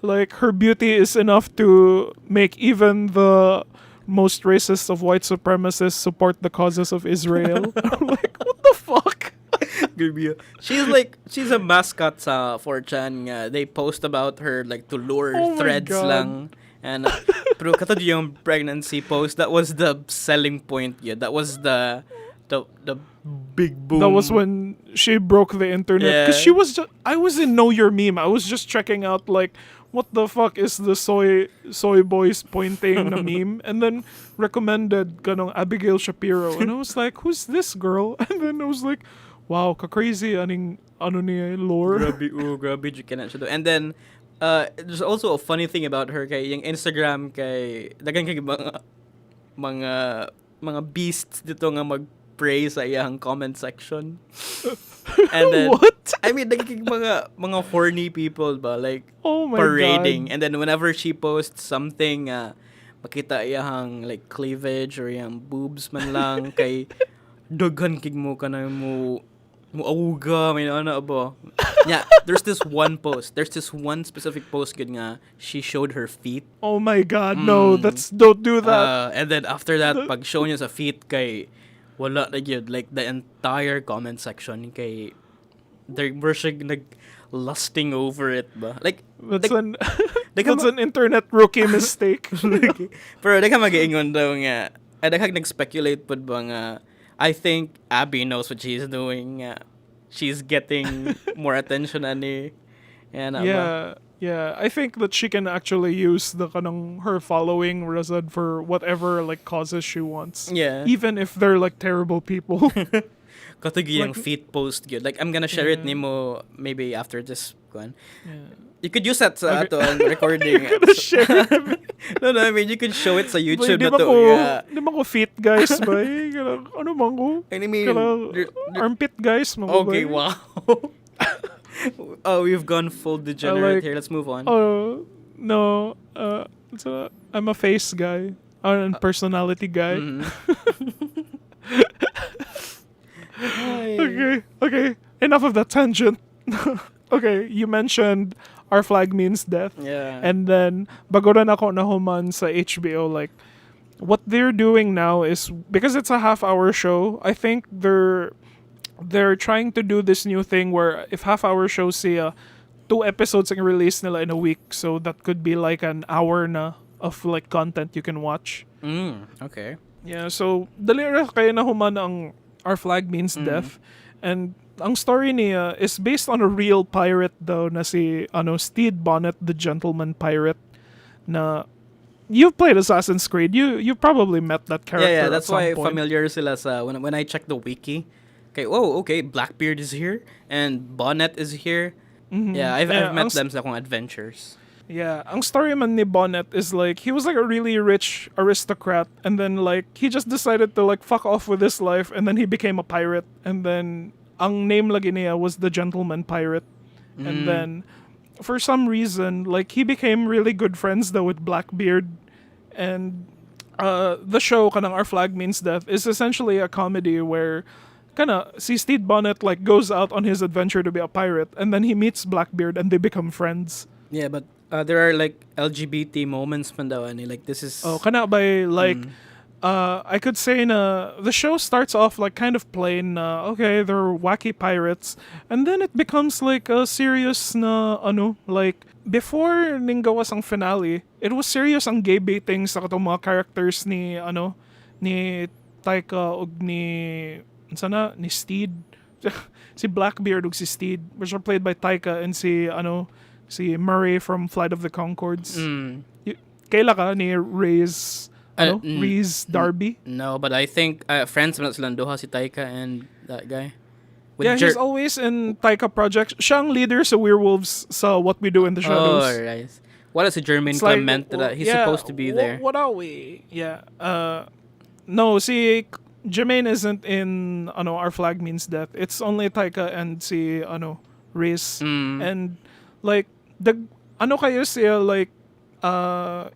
Like, her beauty is enough to make even the most racist of white supremacists support the causes of Israel. I'm like, what the fuck? Grabe. She's a mascot sa 4chan nga. They post about her like to lure Oh my threads God. lang. And pero katod yung pregnancy post, that was the selling point. Yeah, that was the big boom. That was when she broke the internet. Because Yeah. I was in Know Your Meme. I was just checking out, like, what the fuck is the soy boys pointing na meme? And then recommended ganong Abigail Shapiro. And I was like, who's this girl? And then I was like, wow, ka-crazy aning ano niya lore. Grabe, grabe, you cannot siya do. And then, There's also a funny thing about her kay yung Instagram kay dagan kay mga mga beasts dito nga mag-pray sa iyang comment section. And then What? I mean dagan mga horny people ba like Oh my parading. god. And then whenever she posts something makita iyang like cleavage or iyang boobs man lang kay daghan kig mo kana mo auga may ana ba. Yeah, there's this one specific post good nga she showed her feet. Oh my god, no, don't do that. And then after that pag show niya sa feet kay wala na yun like the entire comment section kay they were nag lusting over it ba like That's like, an like that's an internet rookie mistake. pero di ka mag-iingon daw nga ay daghang nag-speculate pod ba nga I think Abby knows what she's doing she's getting more attention ani and Yeah, I think that she can actually use the kanang her following Razad for whatever like causes she wants. yeah Even if they're like terrible people. katigi yung feet post good like I'm gonna share it nimo maybe after this one. Yeah. You could use that sa ato ang recording. Share it. No, I mean, you could show it sa YouTube Di na ba to. di ba ko fit guys ba? Ano man ko? I mean, Armpit guys man ko ba? okay, wow. Oh, we've gone full degenerate here. Let's move on. Oh, no. I'm a face guy. I'm a personality guy. Okay. Enough of that tangent. Okay, you mentioned Our Flag Means Death. Yeah. And then, bago rin ako nahuman sa HBO, like, what they're doing now is, because it's a half-hour show, I think they're trying to do this new thing where if half-hour shows siya, 2 episodes ang release nila in a week, so that could be like an hour na of like content you can watch. Okay. Yeah, so dali ra kaya nahuman ang Our Flag Means Death. And ang story niya is based on a real pirate daw na si Stede Bonnet, the gentleman pirate. Na you've played Assassin's Creed. You probably met that character. Yeah, that's at some why point. familiar sila sa when I check the wiki. Okay, okay, Blackbeard is here and Bonnet is here. Yeah, I've met them sa akong adventures. Yeah, ang story man ni Bonnet is like he was like a really rich aristocrat and then like he just decided to like fuck off with his life and then he became a pirate and then ang name lagi niya was the gentleman pirate. And then for some reason like he became really good friends though with Blackbeard and the show kanang Our Flag Means Death is essentially a comedy where kana si Stede Bonnet like goes out on his adventure to be a pirate and then he meets Blackbeard and they become friends. Yeah, but there are like LGBT moments man daw ani like this is Kana by like I could say na the show starts off like kind of plain okay they're wacky pirates and then it becomes like a serious na like before ning gawas ang finale it was serious ang gay baiting sa katong mga characters ni ni Taika ug ni ni Stede si Blackbeard ug si Stede which are played by Taika and si Murray from Flight of the Conchords. Kaila ka ni Reyes Reese Darby? No, but I think friends man sila duha si Taika and that guy. He's always in Taika projects. Siya ang leader sa Werewolves sa What We Do in the Shadows. Oh, right. What is a Jermaine It's like, Clement that he's supposed to be there? What are we? Yeah. No, si Jermaine isn't in Our Flag Means Death. It's only Taika and si Reese. And like the kayo siya like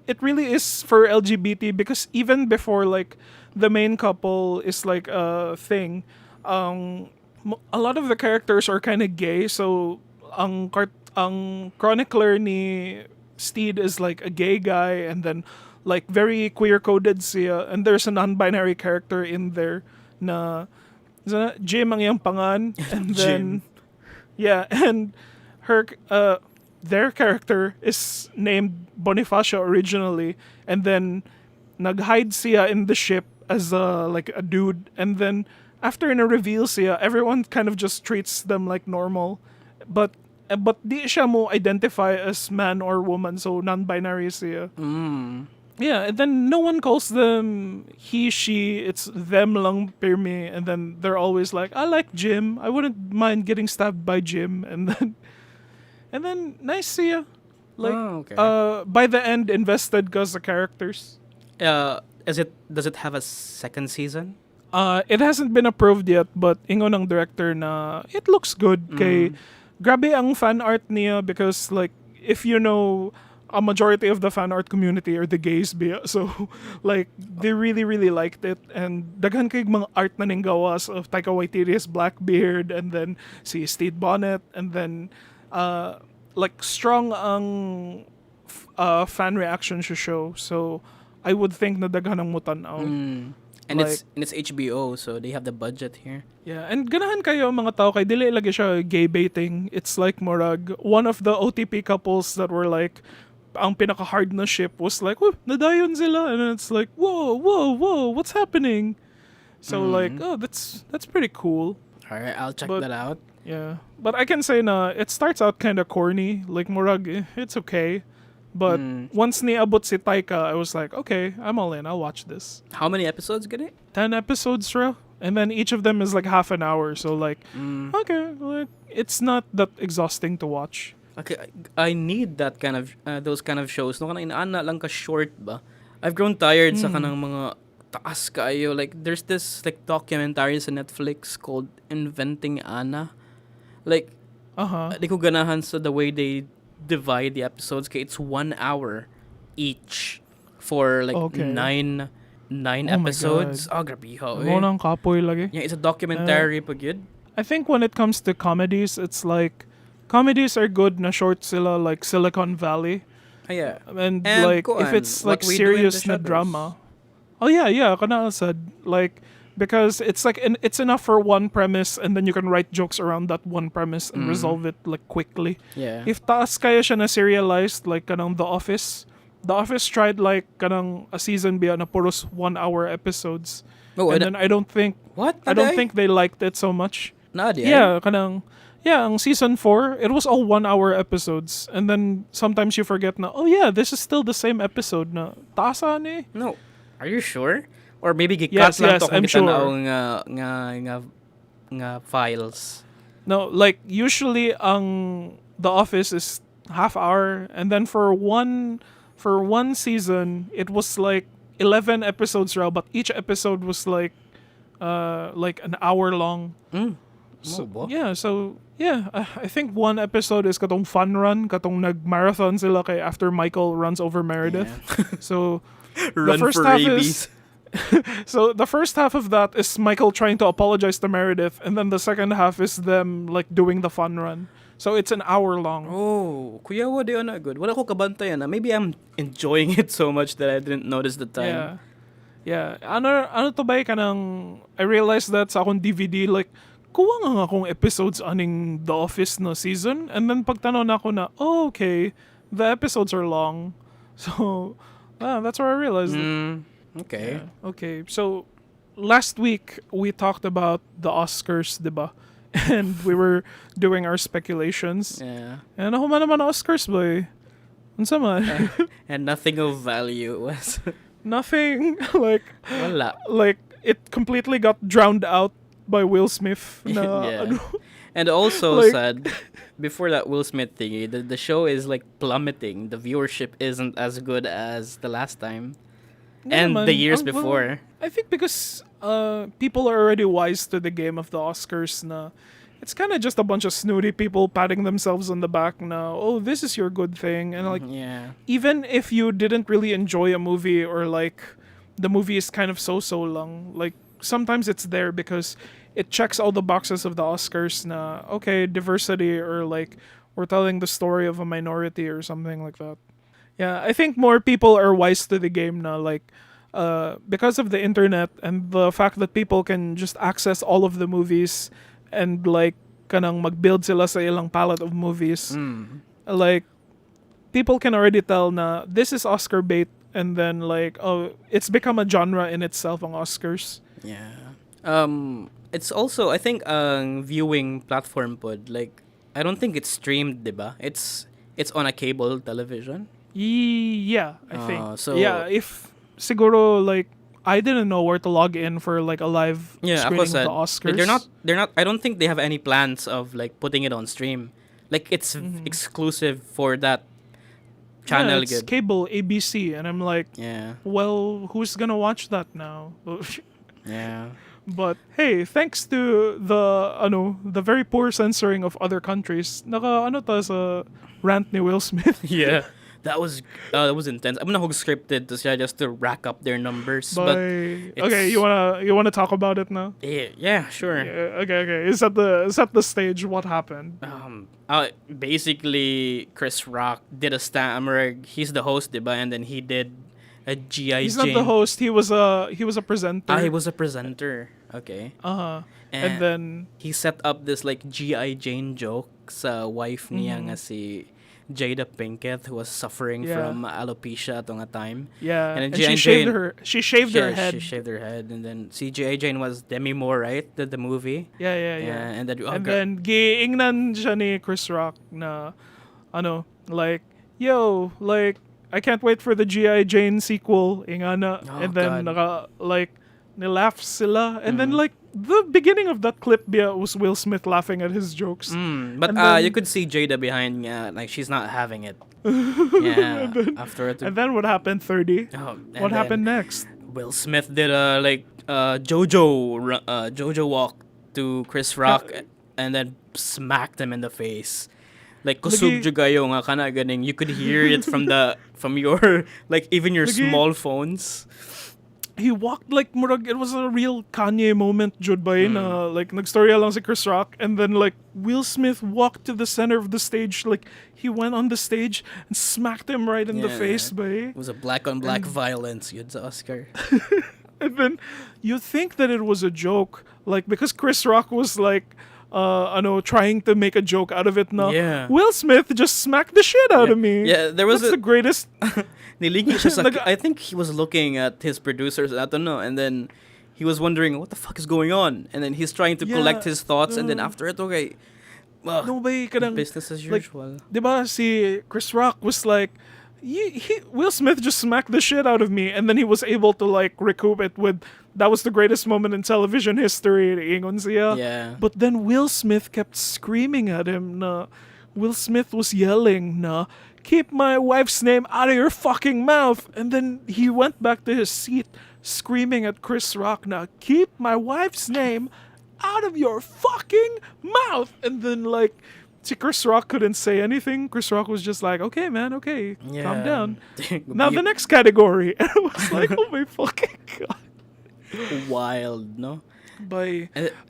it really is for LGBT because even before like the main couple is like a thing, a lot of the characters are kind of gay. So ang chronicler ni Stede is like a gay guy and then like very queer coded siya and there's a non-binary character in there na Jim ang iyang pangan and then and her their character is named Bonifacio originally and then nag-hide siya in the ship as like a dude and then after in a reveal siya everyone kind of just treats them like normal but di siya mo identify as man or woman so non-binary siya. Yeah, and then no one calls them he, she, it's them lang pirmi and then they're always like I like Jim, I wouldn't mind getting stabbed by Jim and then nice siya. Like, Okay. by the end, invested because the characters. Does it have a second season? It hasn't been approved yet, but ingon ng director na it looks good. Kay, grabe ang fan art niya because like, if you know, a majority of the fan art community are the gays biya. So, like, they really, really liked it. And daghan kay mga art na ning gawas of Taika Waititi's Blackbeard and then si Steve Bonnet and then, like, strong ang fan reaction sa show. So, I would think na daghan ang mutanaw. And Like- it's HBO, so they have the budget here. Yeah, and ganahan kayo ang mga tao kay dili lagi siya gay baiting. It's like murag one of the OTP couples that were like ang pinaka hard na ship was like, "Oh, nadayon sila." And it's like, "Whoa, whoa, whoa, what's happening?" So like, oh, that's pretty cool. All right, I'll check But- that out. Yeah. But I can say na it starts out kind of corny. Like murag it's okay. But once niabot si Taika, I was like, "Okay, I'm all in. I'll watch this." How many episodes get it? 10 episodes, bro. And then each of them is like half an hour. So like, okay, like it's not that exhausting to watch. Okay, I need that kind of those kind of shows. No kanang inaana lang ka short ba. I've grown tired sa kanang mga taas kayo. Like there's this like documentary sa Netflix called Inventing Anna. Like di ko ganahan sa the way they divide the episodes. Kaya it's 1 hour each for like Okay. nine Oh my episodes. God. Oh, grabe ho. Mo nang kapoy lagi. Yeah, it's a documentary pag yun. I think when it comes to comedies, it's like comedies are good na short sila like Silicon Valley. Ah, yeah. And like kuan, if it's What like We Do in the serious na Shadows. drama. Oh yeah, kana said like because it's like it's enough for one premise and then you can write jokes around that one premise and resolve it like quickly. Yeah. If taas kaya siya na serialized like kanang The Office. The Office tried like kanang a season biya na puros 1 hour episodes. Oh, And then I don't think what? I don't think they liked it so much. Not yet. Yeah, kanang ang season 4, it was all 1 hour episodes. And then sometimes you forget na, oh yeah, this is still the same episode na tasa ni. No. Are you sure? Or maybe gikat Yes, lang yes, to kung I'm kita sure. nga files. No, like usually The Office is half hour and then for one season it was like 11 episodes raw but each episode was like an hour long. So, I think one episode is katong fun run, katong nag-marathon sila kay after Michael runs over Meredith. So Run first for half rabies. so the first half of that is Michael trying to apologize to Meredith, and then the second half is them like doing the fun run. So it's an hour long. Oh, kuya wa di na good. Wala ko kabantayan na. Maybe I'm enjoying it so much that I didn't notice the time. Yeah. Ano to ba kanang I realized that sa akong DVD like kuha nga akong episodes aning The Office na season and then pagtanaw na ako na oh, okay, the episodes are long. So that's where I realized it. Okay. Yeah. Okay. So last week we talked about the Oscars, diba? And we were doing our speculations. Yeah. And ako man naman Oscars, boy. Unsa man? And nothing of value was Nothing. Like wala. it completely got drowned out by Will Smith. Na, Yeah. ano. And also Like- said before that Will Smith thingy, the show is like plummeting. The viewership isn't as good as the last time. And naman. the years Well, before. I think because people are already wise to the game of the Oscars na it's kind of just a bunch of snooty people patting themselves on the back na, oh, this is your good thing. And like, Yeah. even if you didn't really enjoy a movie or like the movie is kind of so long, like sometimes it's there because it checks all the boxes of the Oscars na, okay, diversity or like we're telling the story of a minority or something like that. Yeah, I think more people are wise to the game now, like because of the internet and the fact that people can just access all of the movies and like kanang magbuild sila sa ilang palette of movies. Like people can already tell na this is Oscar bait and then like oh it's become a genre in itself ang Oscars. Yeah. It's also I think viewing platform pod like I don't think it's streamed, diba? It's on a cable television. Yeah, I think. So- yeah, if siguro like I didn't know where to log in for like a live Yeah, screening ako of said, the Oscars. like, they're not I don't think they have any plans of like putting it on stream. Like it's exclusive for that Channel it's good. cable ABC, and I'm like, Yeah. well, who's gonna watch that now? Yeah. But hey, thanks to the very poor censoring of other countries, sa rant ni Will Smith. Yeah. That was intense. I'm not scripted to siya just to rack up their numbers, but Okay, it's you wanna talk about it now? yeah, sure. Yeah, okay. Is that the stage? What happened? Basically, Chris Rock did a he's the host, diba? And then he did a GI He's Jane. not the host. He was a presenter. He was a presenter. Okay. Uh-huh. And And then he set up this like GI Jane joke sa wife niya nga si Jada Pinkett, who was suffering Yeah. from alopecia at nga time. yeah, And then and G.I. she shaved Jane- her. She shaved her head. She shaved her head, and then si G.I. Jane was Demi Moore, right? The movie. Yeah. And then And then giingnan siya ni Chris Rock na like, yo, like I can't wait for the G.I. Jane sequel, ingana. Oh, And then God. nilaugh sila. And then like the beginning of that clip was Will Smith laughing at his jokes. But And then- you could see Jada behind, like she's not having it. Yeah. After it. And then what happened, 30? Oh, and What then happened next? Will Smith did a JoJo walk to Chris Rock and then smacked him in the face. Like kusog Lagi- jud kayo nga kana ganing, you could hear it from your like even your Lagi- small phones. He walked like murag, it was a real Kanye moment jud ba na like nagstorya lang si Chris Rock, and then like Will Smith walked to the center of the stage, like he went on the stage and smacked him right in the Yeah. face ba. It was a black on black violence yun sa Oscar. And then you think that it was a joke, like because Chris Rock was like trying to make a joke out of it na. Yeah. Will Smith just smacked the shit out of me. Yeah, there was That's the greatest. Nilingi siya sa, Nag- I think he was looking at his producers, I don't know, and then he was wondering what the fuck is going on, and then he's trying to collect Yeah, his thoughts, and then after it, okay, well, No ba kanang business as like, usual. diba si Chris Rock was like, Will Smith just smacked the shit out of me, and then he was able to like recoup it with, that was the greatest moment in television history, ingon siya. Yeah. But then Will Smith kept screaming at him na, Will Smith was yelling na, keep my wife's name out of your fucking mouth. And then he went back to his seat screaming at Chris Rock na, keep my wife's name out of your fucking mouth. And then like, see, Chris Rock couldn't say anything. Chris Rock was just like, okay, man, okay, calm down. Now the next category. And I was like, oh my fucking god. Wild, no?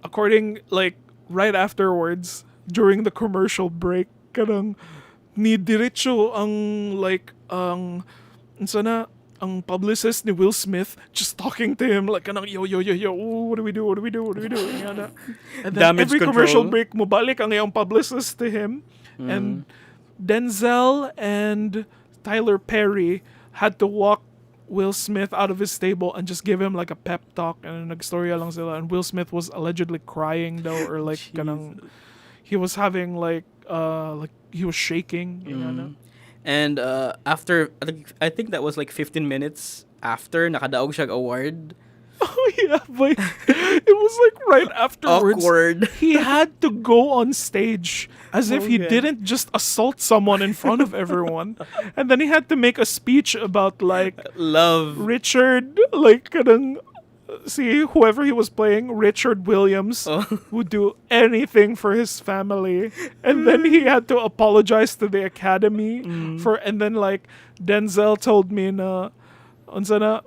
According, like, right afterwards, during the commercial break, kanang ni diretso ang like ang ang publicist ni Will Smith just talking to him like kanang yo ooh, what do we do Yana. And then Damage every control. commercial break mobalik ang iyong publicist to him, and Denzel and Tyler Perry had to walk Will Smith out of his stable and just give him like a pep talk, and nagstorya lang sila, and Will Smith was allegedly crying though, or like kanang he was having like he was shaking. And after, I think that was like 15 minutes after, nakadaog siya award. Oh yeah, but it was like right afterwards. Awkward. He had to go on stage as if he Okay. didn't just assault someone in front of everyone, and then he had to make a speech about like Love. Richard, like kanang see whoever he was playing, Richard Williams, would do anything for his family, and then he had to apologize to the Academy for, and then like Denzel told me na, unsa na,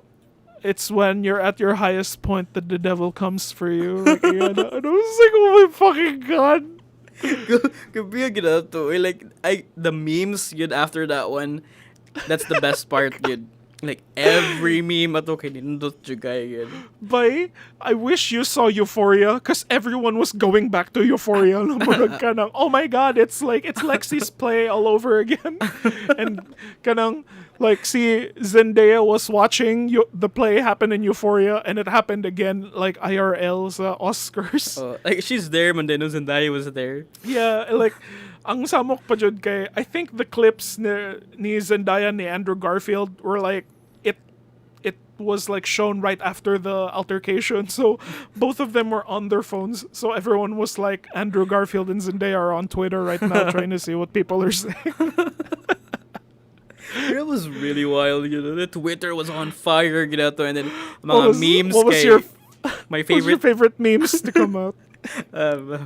it's when you're at your highest point that the devil comes for you. Like, and I was like, oh my fucking god. Could be a good to like the memes yun after that one. That's the best part yun. Like every meme ato kay nindot jugay yun. But I wish you saw Euphoria, because everyone was going back to Euphoria. Murag kanang, oh my god, it's Lexi's play all over again. And kanang, like, see, Zendaya was watching the play happen in Euphoria, and it happened again, like, IRL sa Oscars. Like she's there, man. Then Zendaya was there. Yeah, like, ang samok pa jud kay, I think the clips ni Zendaya ni Andrew Garfield were like, it was like shown right after the altercation, so both of them were on their phones, so everyone was like, Andrew Garfield and Zendaya are on Twitter right now trying to see what people are saying. was really wild, you know. The Twitter was on fire, you know, and then What mga was, memes what was kay your my what was your favorite favorite memes to come out?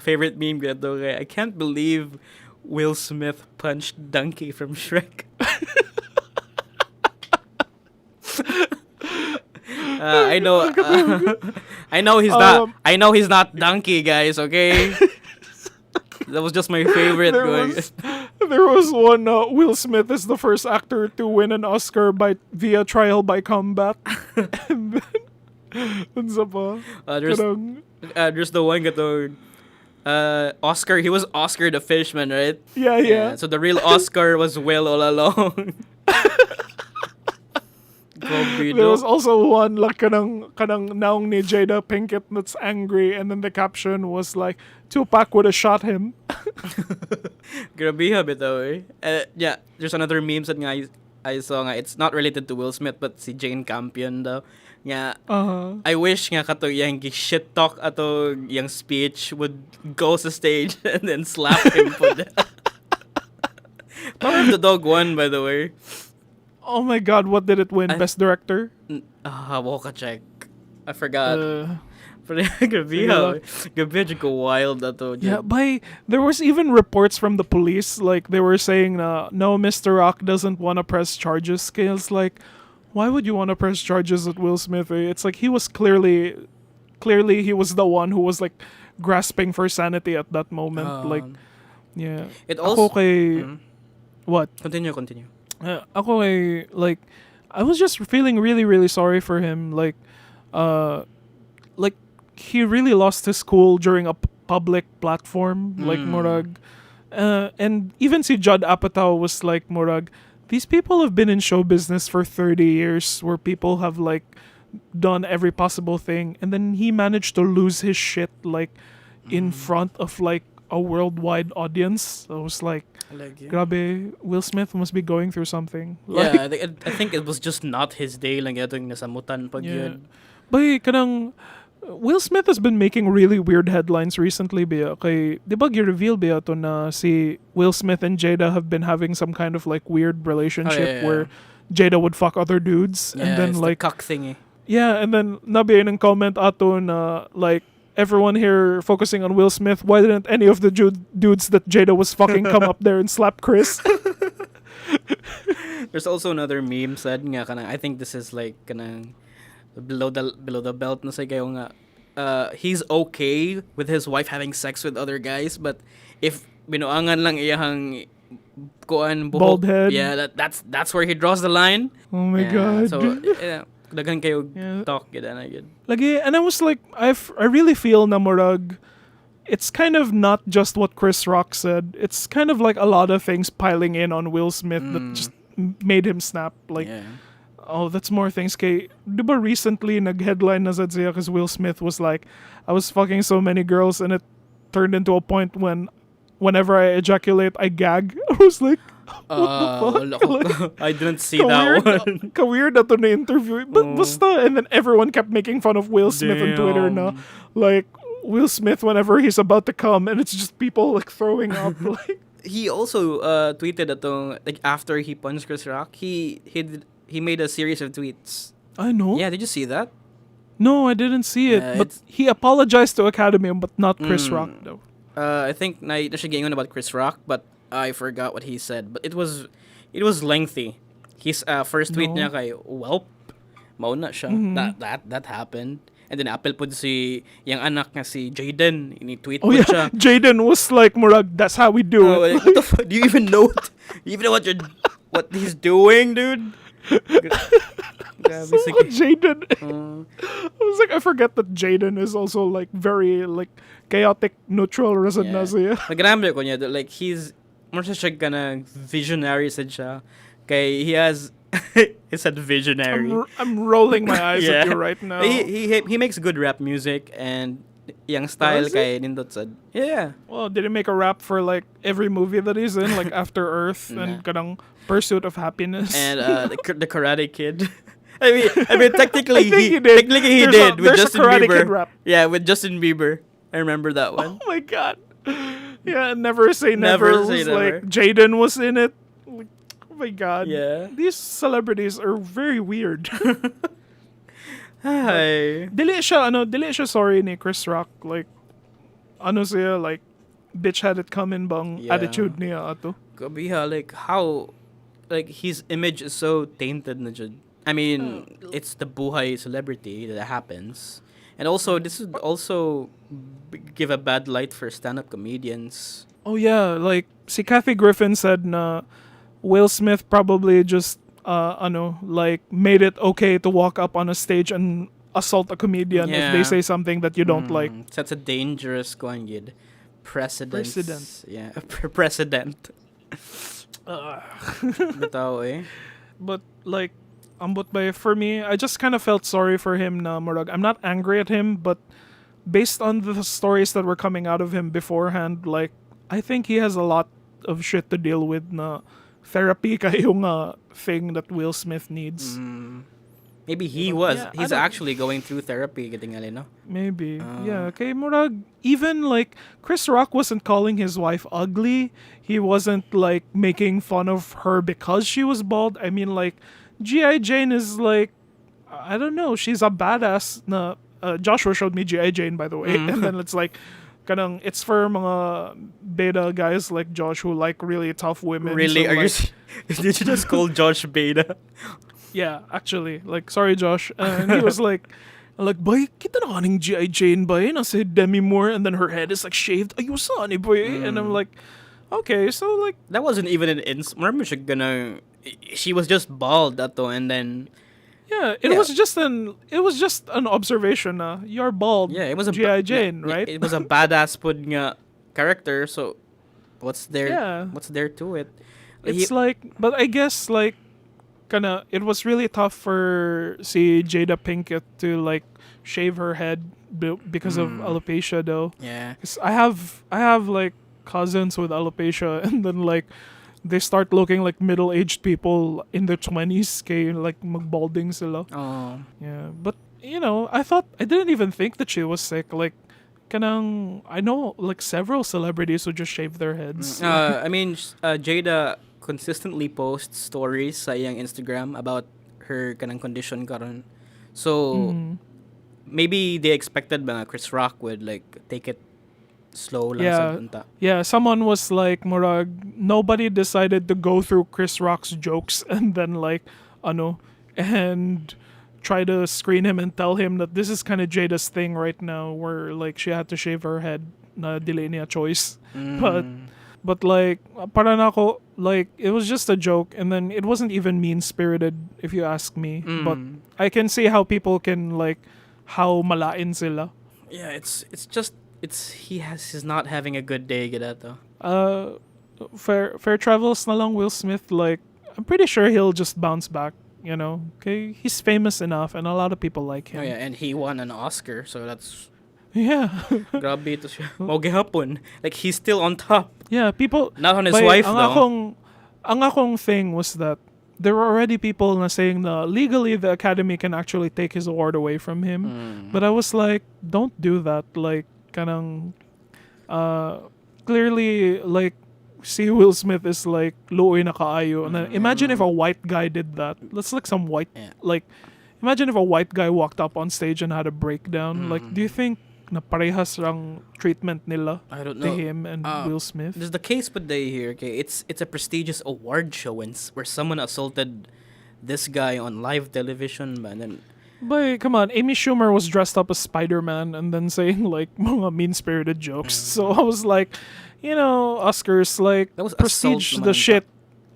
favorite meme you know, kay, I can't believe Will Smith punched Donkey from Shrek. I know I know he's not Donkey, guys, okay? That was just my favorite There going. was, there was one. Will Smith is the first actor to win an Oscar via trial by combat. And then, unsa pa? There's Kanang- there's the one gato Oscar, he was Oscar the Fishman, right? yeah. So the real Oscar was Will all along. There was also one like kanang naong ni Jada Pinkett that's angry, and then the caption was like, Tupac would have shot him. Grabe ha bitaw eh. Yeah, there's another meme that nga I saw nga. It's not related to Will Smith but si Jane Campion daw. Nga, I wish nga kato yung shit talk ato yung speech would go sa stage and then slap him po. Power of the Dog won, by the way. Oh my God, what did it win? Best director? Wako ka check. I forgot. Pero grabe Sige ha. lang. Grabe ko wild ato. Yeah, there was even reports from the police, like they were saying no, Mr. Rock doesn't want to press charges. It's like, why would you want to press charges at Will Smith? It's like he was clearly he was the one who was like grasping for sanity at that moment. Like, yeah. It also Ako kay, what? Continue. Ako kay, like, I was just feeling really, really sorry for him. Like he really lost his cool during a public platform. Like, murag. And even si Judd Apatow was like, murag, these people have been in show business for 30 years where people have like done every possible thing, and then he managed to lose his shit like in front of like a worldwide audience. I was like, grabe, Will Smith must be going through something. Like, yeah, I think it was just not his day lang itong nasamutan pag yun. But kanang Will Smith has been making really weird headlines recently, biya. Kay, di ba gi-reveal biya to na si Will Smith and Jada have been having some kind of like weird relationship where Jada would fuck other dudes, Yeah, and then it's like the cock thingy. yeah, and then nabi ng comment ato na like, everyone here focusing on Will Smith, why didn't any of the dudes that Jada was fucking come up there and slap Chris? There's also another meme said nga kanang, I think this is like kanang below the belt na say kayo nga he's okay with his wife having sex with other guys, but if binuangan lang iyang kuan Bald head. yeah, that's where he draws the line. Oh my God. So daghan kayo talk gid ana gid. Lagi, and I was like, I really feel na murag, it's kind of not just what Chris Rock said. It's kind of like a lot of things piling in on Will Smith that just made him snap. Like, oh, that's more things. Kay, di ba recently nag-headline na sad siya because Will Smith was like, I was fucking so many girls and it turned into a point whenever I ejaculate, I gag. I was like, what the fuck? I didn't see that one. Ka-weird na to na interview. But basta, and then everyone kept making fun of Will Smith on Twitter na. Like, Will Smith whenever he's about to come, and it's just people like throwing up. Like, He also tweeted atong like after he punched Chris Rock, he made a series of tweets. I know. Yeah, did you see that? No, I didn't see it. But he apologized to Academy, but not Chris Rock though. I think na siya gingon about Chris Rock, but I forgot what he said. But it was lengthy. His first tweet niya kay, welp, mauna siya. That happened. And then apel po si yung anak nga si Jaden, ini-tweet po siya. Jaden was like, Murag, that's how we do it. Like, what the fuck? Do you even know what he's doing, dude? Jaden. I was like, I forget that Jaden is also like very like chaotic neutral resident na siya. Nagrambe ko niya, like he's more siya kanang visionary sad siya. Kay he has he said visionary. I'm rolling my eyes at you right now. He makes good rap music and yung style kay nindot sad. Yeah. Well, did he make a rap for like every movie that he's in, like After Earth and kanang Pursuit of Happiness and the Karate Kid? I mean technically he did. Technically he did with Justin Bieber. Kid rap. Yeah, with Justin Bieber. I remember that one. Oh my God. Yeah, Never Say Never. Never Say was Never. like Jaden was in it. Like, my God. Yeah. These celebrities are very weird. Hi. Dili siya sorry ni Chris Rock. Like, siya, like, bitch had it coming bang Yeah. attitude niya ato. Kabiha, like, how, like, his image is so tainted na jud. I mean, it's the buhay celebrity that happens. And also, this would also give a bad light for stand-up comedians. Oh yeah, like, si Kathy Griffin said na Will Smith probably just, like, made it okay to walk up on a stage and assault a comedian if they Yeah. say something that you don't like. That's a dangerous going precedent. Yeah, precedent. Bitaw eh. But like, ambot ba for me, I just kind of felt sorry for him na murag. I'm not angry at him, but based on the stories that were coming out of him beforehand, like, I think he has a lot of shit to deal with na therapy kayo nga thing that Will Smith needs. Maybe he was. Yeah, He's actually going through therapy, getting no? Maybe. Yeah, kay murag, even like Chris Rock wasn't calling his wife ugly. He wasn't like making fun of her because she was bald. I mean, like, G.I. Jane is like, I don't know, she's a badass na Joshua showed me G.I. Jane, by the way. And then it's like, kanang, it's for mga beta guys like Josh who like really tough women. Really? So, Are like, you? Did you just call Josh Beta? yeah, actually. Like, sorry, Josh. And he was like, boy, kita na kaning G.I. Jane, boy. Nasa Demi Moore, and then her head is like shaved. Ayusan, boy. And I'm like, okay, so like, That wasn't even an remember she was just bald dato, and then yeah, it was just an observation. You're bald. yeah, it was a G.I. Jane, right? It was a badass pud nga character, so what's there Yeah. what's there to it? It's like, but I guess like, it was really tough for si Jada Pinkett to like shave her head because of alopecia though. Yeah. 'Cause I have like cousins with alopecia, and then like they start looking like middle-aged people in their 20s kay like magbalding sila. Oh. Yeah, but I didn't even think that she was sick. Like, I know like several celebrities who just shave their heads. I mean, Jada consistently posts stories sa iyang Instagram about her kanang condition karon. So maybe they expected ba nga Chris Rock would like take it slow lang sa punta. Yeah, someone was like, murag, nobody decided to go through Chris Rock's jokes and then like, and try to screen him and tell him that this is kind of Jada's thing right now, where like she had to shave her head, na dili niya choice. But like, para na ako, like, it was just a joke, and then it wasn't even mean-spirited, if you ask me. But I can see how people can like, how malain sila. Yeah, he's not having a good day, gadato. Fair travels na lang, Will Smith. Like, I'm pretty sure he'll just bounce back. Okay, he's famous enough, and a lot of people like him. Oh yeah, and he won an Oscar, so that's yeah. grabe to siya. Mao gihapon. Like, he's still on top. Yeah, people. Not on his wife though. Ang akong thing was that there were already people na saying that legally the Academy can actually take his award away from him. But I was like, don't do that. Like, kanang, clearly, like, see Will Smith is like luoy na kaayo. And then imagine if a white guy did that. Let's like some white, like, imagine if a white guy walked up on stage and had a breakdown. Like, do you think na parehas rang treatment nila I don't to know. him and Will Smith? There's the case but they here, okay? It's a prestigious award show where someone assaulted this guy on live television, man. And But come on, Amy Schumer was dressed up as Spider-Man and then saying like mga mean-spirited jokes. So I was like, Oscars, like, that was prestige assault the naman shit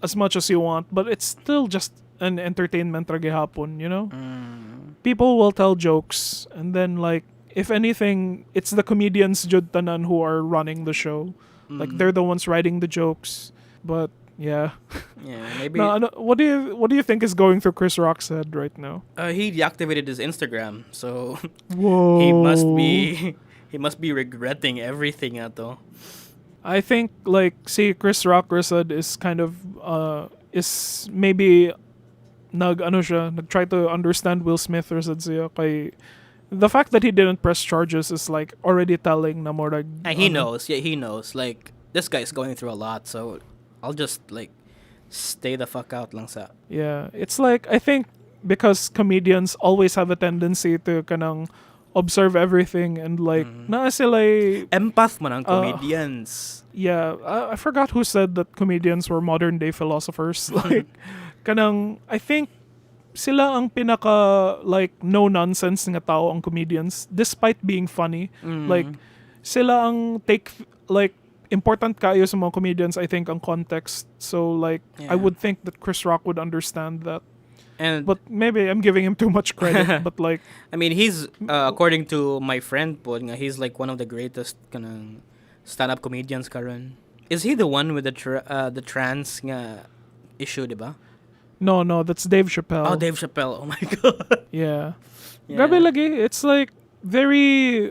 as much as you want, but it's still just an entertainment ra gihapon, People will tell jokes, and then like, if anything, it's the comedians jud tanan who are running the show. Like, they're the ones writing the jokes. But yeah. Yeah, maybe. What do you think is going through Chris Rock's head right now? He deactivated his Instagram, so Whoa. he must be regretting everything ato. I think like, see, Chris Rock Risad is kind of is maybe nag try to understand Will Smith Risad siya kay the fact that he didn't press charges is like already telling na more like, And he knows. Yeah, he knows. Like, this guy's going through a lot, so I'll just like stay the fuck out lang sa. Yeah, it's like I think because comedians always have a tendency to kanang observe everything and like naa sila Empath man ang comedians. yeah, I forgot who said that comedians were modern day philosophers. Like kanang I think sila ang pinaka like no nonsense nga tao ang comedians despite being funny. Like sila ang take like important kayo sa mga comedians I think ang context. So like I would think that Chris Rock would understand that. And But maybe I'm giving him too much credit. But like I mean, he's according to my friend po, nga, he's like one of the greatest kanang stand-up comedians karon. Is he the one with the trans nga issue, diba? no, that's Dave Chappelle. Oh, Dave Chappelle. Oh my god. Yeah. Yeah. Grabe lagi. It's like very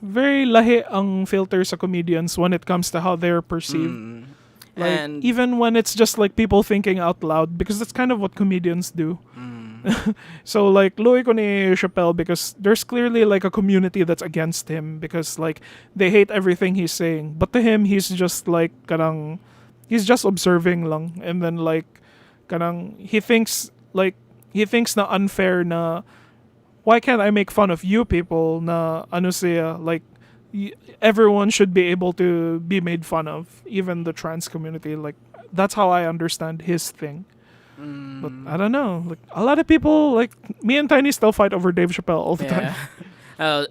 very lahi ang filter sa comedians when it comes to how they're perceived. Like And even when it's just like people thinking out loud because that's kind of what comedians do. So like loy ko ni Chappelle because there's clearly like a community that's against him because like they hate everything he's saying. But to him he's just like kanang he's just observing lang and then like kanang he thinks na unfair na why can't I make fun of you people na ano siya like everyone should be able to be made fun of, even the trans community. Like that's how I understand his thing. But I don't know. Like a lot of people, like me and Tiny, still fight over Dave Chappelle all the time.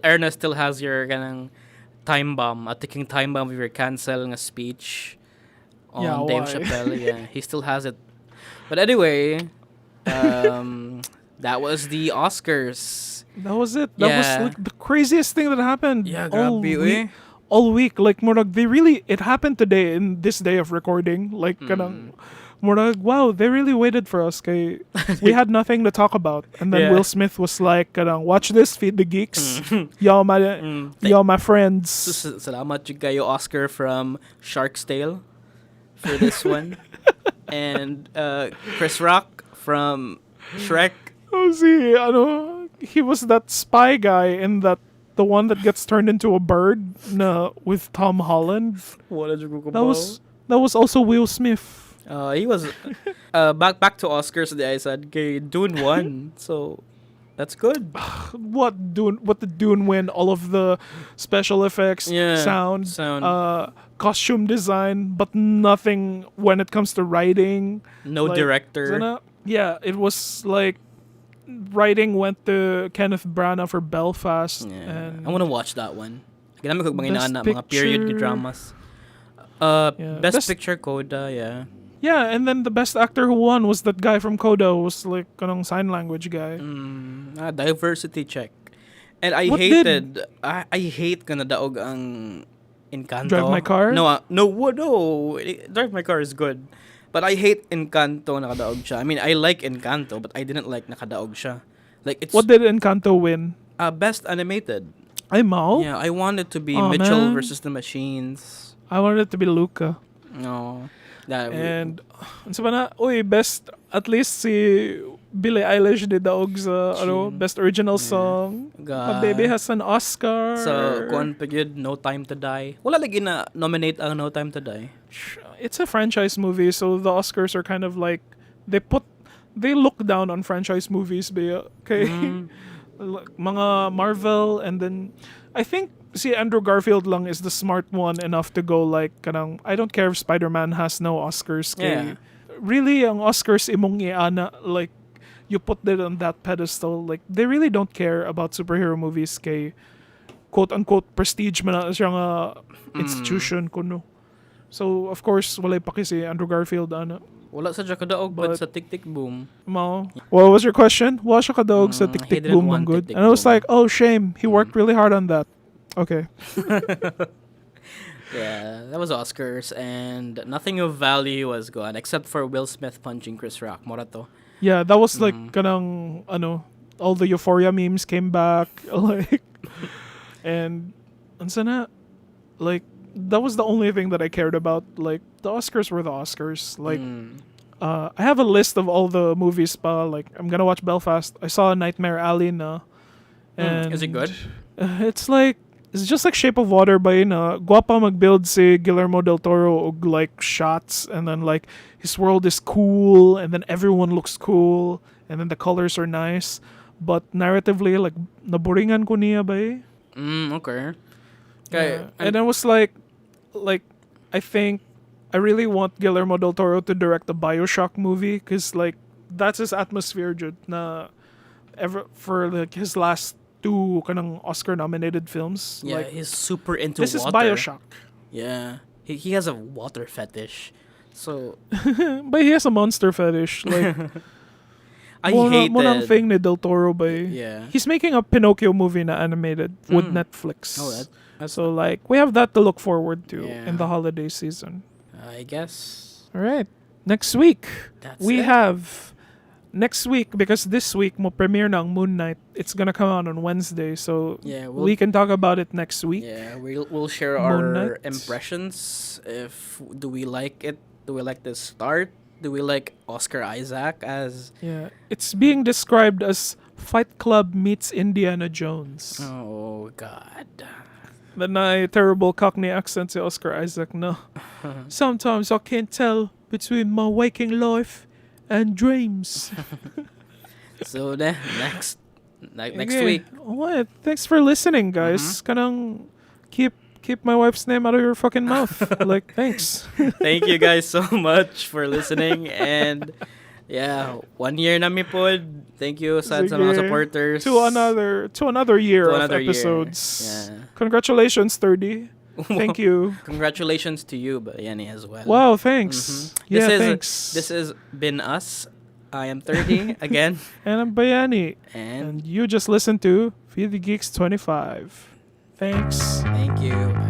Ernest still has your kanang time bomb, a ticking time bomb of your cancel nga speech on Yeah, Dave why? Chappelle. Yeah, he still has it. But anyway, that was the Oscars. That was it. That was Yeah. like the craziest thing that happened. Yeah, all grabe, week. All week, like murag, it happened today in this day of recording. Like kanang murag, wow, they really waited for us. Kay we had nothing to talk about, and then Yeah. Will Smith was like, kanang, watch this, feed the geeks, y'all my friends. Salamat jud kayo Oscar from Shark's Tale for this one. And Chris Rock from Shrek. Oh, see, he was that spy guy in the one that gets turned into a bird with Tom Holland. That was also Will Smith. He was back to Oscars. I said, "Okay, Dune won, so that's good." What did Dune win? All of the special effects, sound, costume design, but nothing when it comes to writing. No Like, director. Yeah, it was like writing went to Kenneth Branagh for Belfast. Yeah. And I want to watch that one. Ginamit ko mga Best inaana, mga period Picture. dramas. Yeah. Best Picture Coda, yeah. Yeah, and then the best actor who won was that guy from Coda, who was like kanang sign language guy. Diversity check. And I What hated, I hate kana daog ang Encanto. Drive My Car? No. Drive My Car is good. But I hate Encanto nakadaog siya. I mean, I like Encanto, but I didn't like nakadaog siya. Like it's What did Encanto win? best animated. Ay, Mao? Yeah, I want it to be Aw, Mitchell man. versus the Machines. I wanted it to be Luca. No. That And, ano ba na? Uy, best, at least si Billie Eilish di daog sa, best original song. God. My Baby has an Oscar. So, kuan pa gyud, No Time to Die. Wala lagi na nominate ang No Time to Die. It's a franchise movie, so the Oscars are kind of like, they look down on franchise movies, ba? Okay? Mga Marvel, and then, I think, si Andrew Garfield lang is the smart one enough to go like, kanang, I don't care if Spider-Man has no Oscars. Kay, really, ang Oscars imong iana, like, you put it on that pedestal. Like, they really don't care about superhero movies kay, quote-unquote, prestige man na siya nga institution kuno. So, of course, walay pa kasi Andrew Garfield, ana. Wala sa kadaog but But- sa Tick Tick Boom. Mao. What was your question? Wala siya kadawag sa Tick he Tick didn't Boom want ang good. Tick Tick And I was Boom. like, oh, shame. He worked really hard on that. Okay. Yeah, that was Oscars, and nothing of value was gone except for Will Smith punching Chris Rock. Morato. Yeah, that was like kanang all the Euphoria memes came back like and sana like that was the only thing that I cared about. Like the Oscars were the Oscars. Like I have a list of all the movies pa. Like I'm gonna watch Belfast. I saw Nightmare Alley na. And Is it good? It's like it's just like Shape of Water by na guwapa magbuild si Guillermo del Toro og like shots, and then like his world is cool, and then everyone looks cool, and then the colors are nice, but narratively like naboringan ko niya ba. Okay. Yeah. And I was like I think I really want Guillermo del Toro to direct a BioShock movie, because like that's his atmosphere, Jude, na ever for like his last two kanang Oscar nominated films. Yeah, Like he's super into this water. is BioShock. Yeah. He has a water fetish. So But he has a monster fetish. Like I mo nang hated. thing ni Del Toro ba. Yeah. He's making a Pinocchio movie na animated with Mm. Netflix. Oh, that's So like we have that to look forward to Yeah. in the holiday season. I guess All right. Next week that's we it. have next week, because this week mo premiere na ang Moon Knight. It's gonna come out on Wednesday, so Yeah, we can talk about it next week. Yeah, we'll share Moon our Knight. impressions. If do we like it? Do we like the start? Do we like Oscar Isaac as? Yeah, it's being described as Fight Club meets Indiana Jones. Oh God. The na terrible Cockney accent si Oscar Isaac. No, sometimes I can't tell between my waking life and dreams. So then next Okay. week. What? Thanks for listening, guys. Kanang keep my wife's name out of your fucking mouth. Like, thanks. Thank you guys so much for listening, and yeah, 1 year nami pod. Thank you sa mga Sige. supporters. to another year To of another year. episodes. Yeah. Congratulations, Thirdy. Thank you. Congratulations to you, Bayani, as well. Wow, thanks. Yeah, thanks. This has been us. I am 30 again, And I'm Bayani. and And you just listened to Feed the Geeks 25. Thanks. thank you. Bye.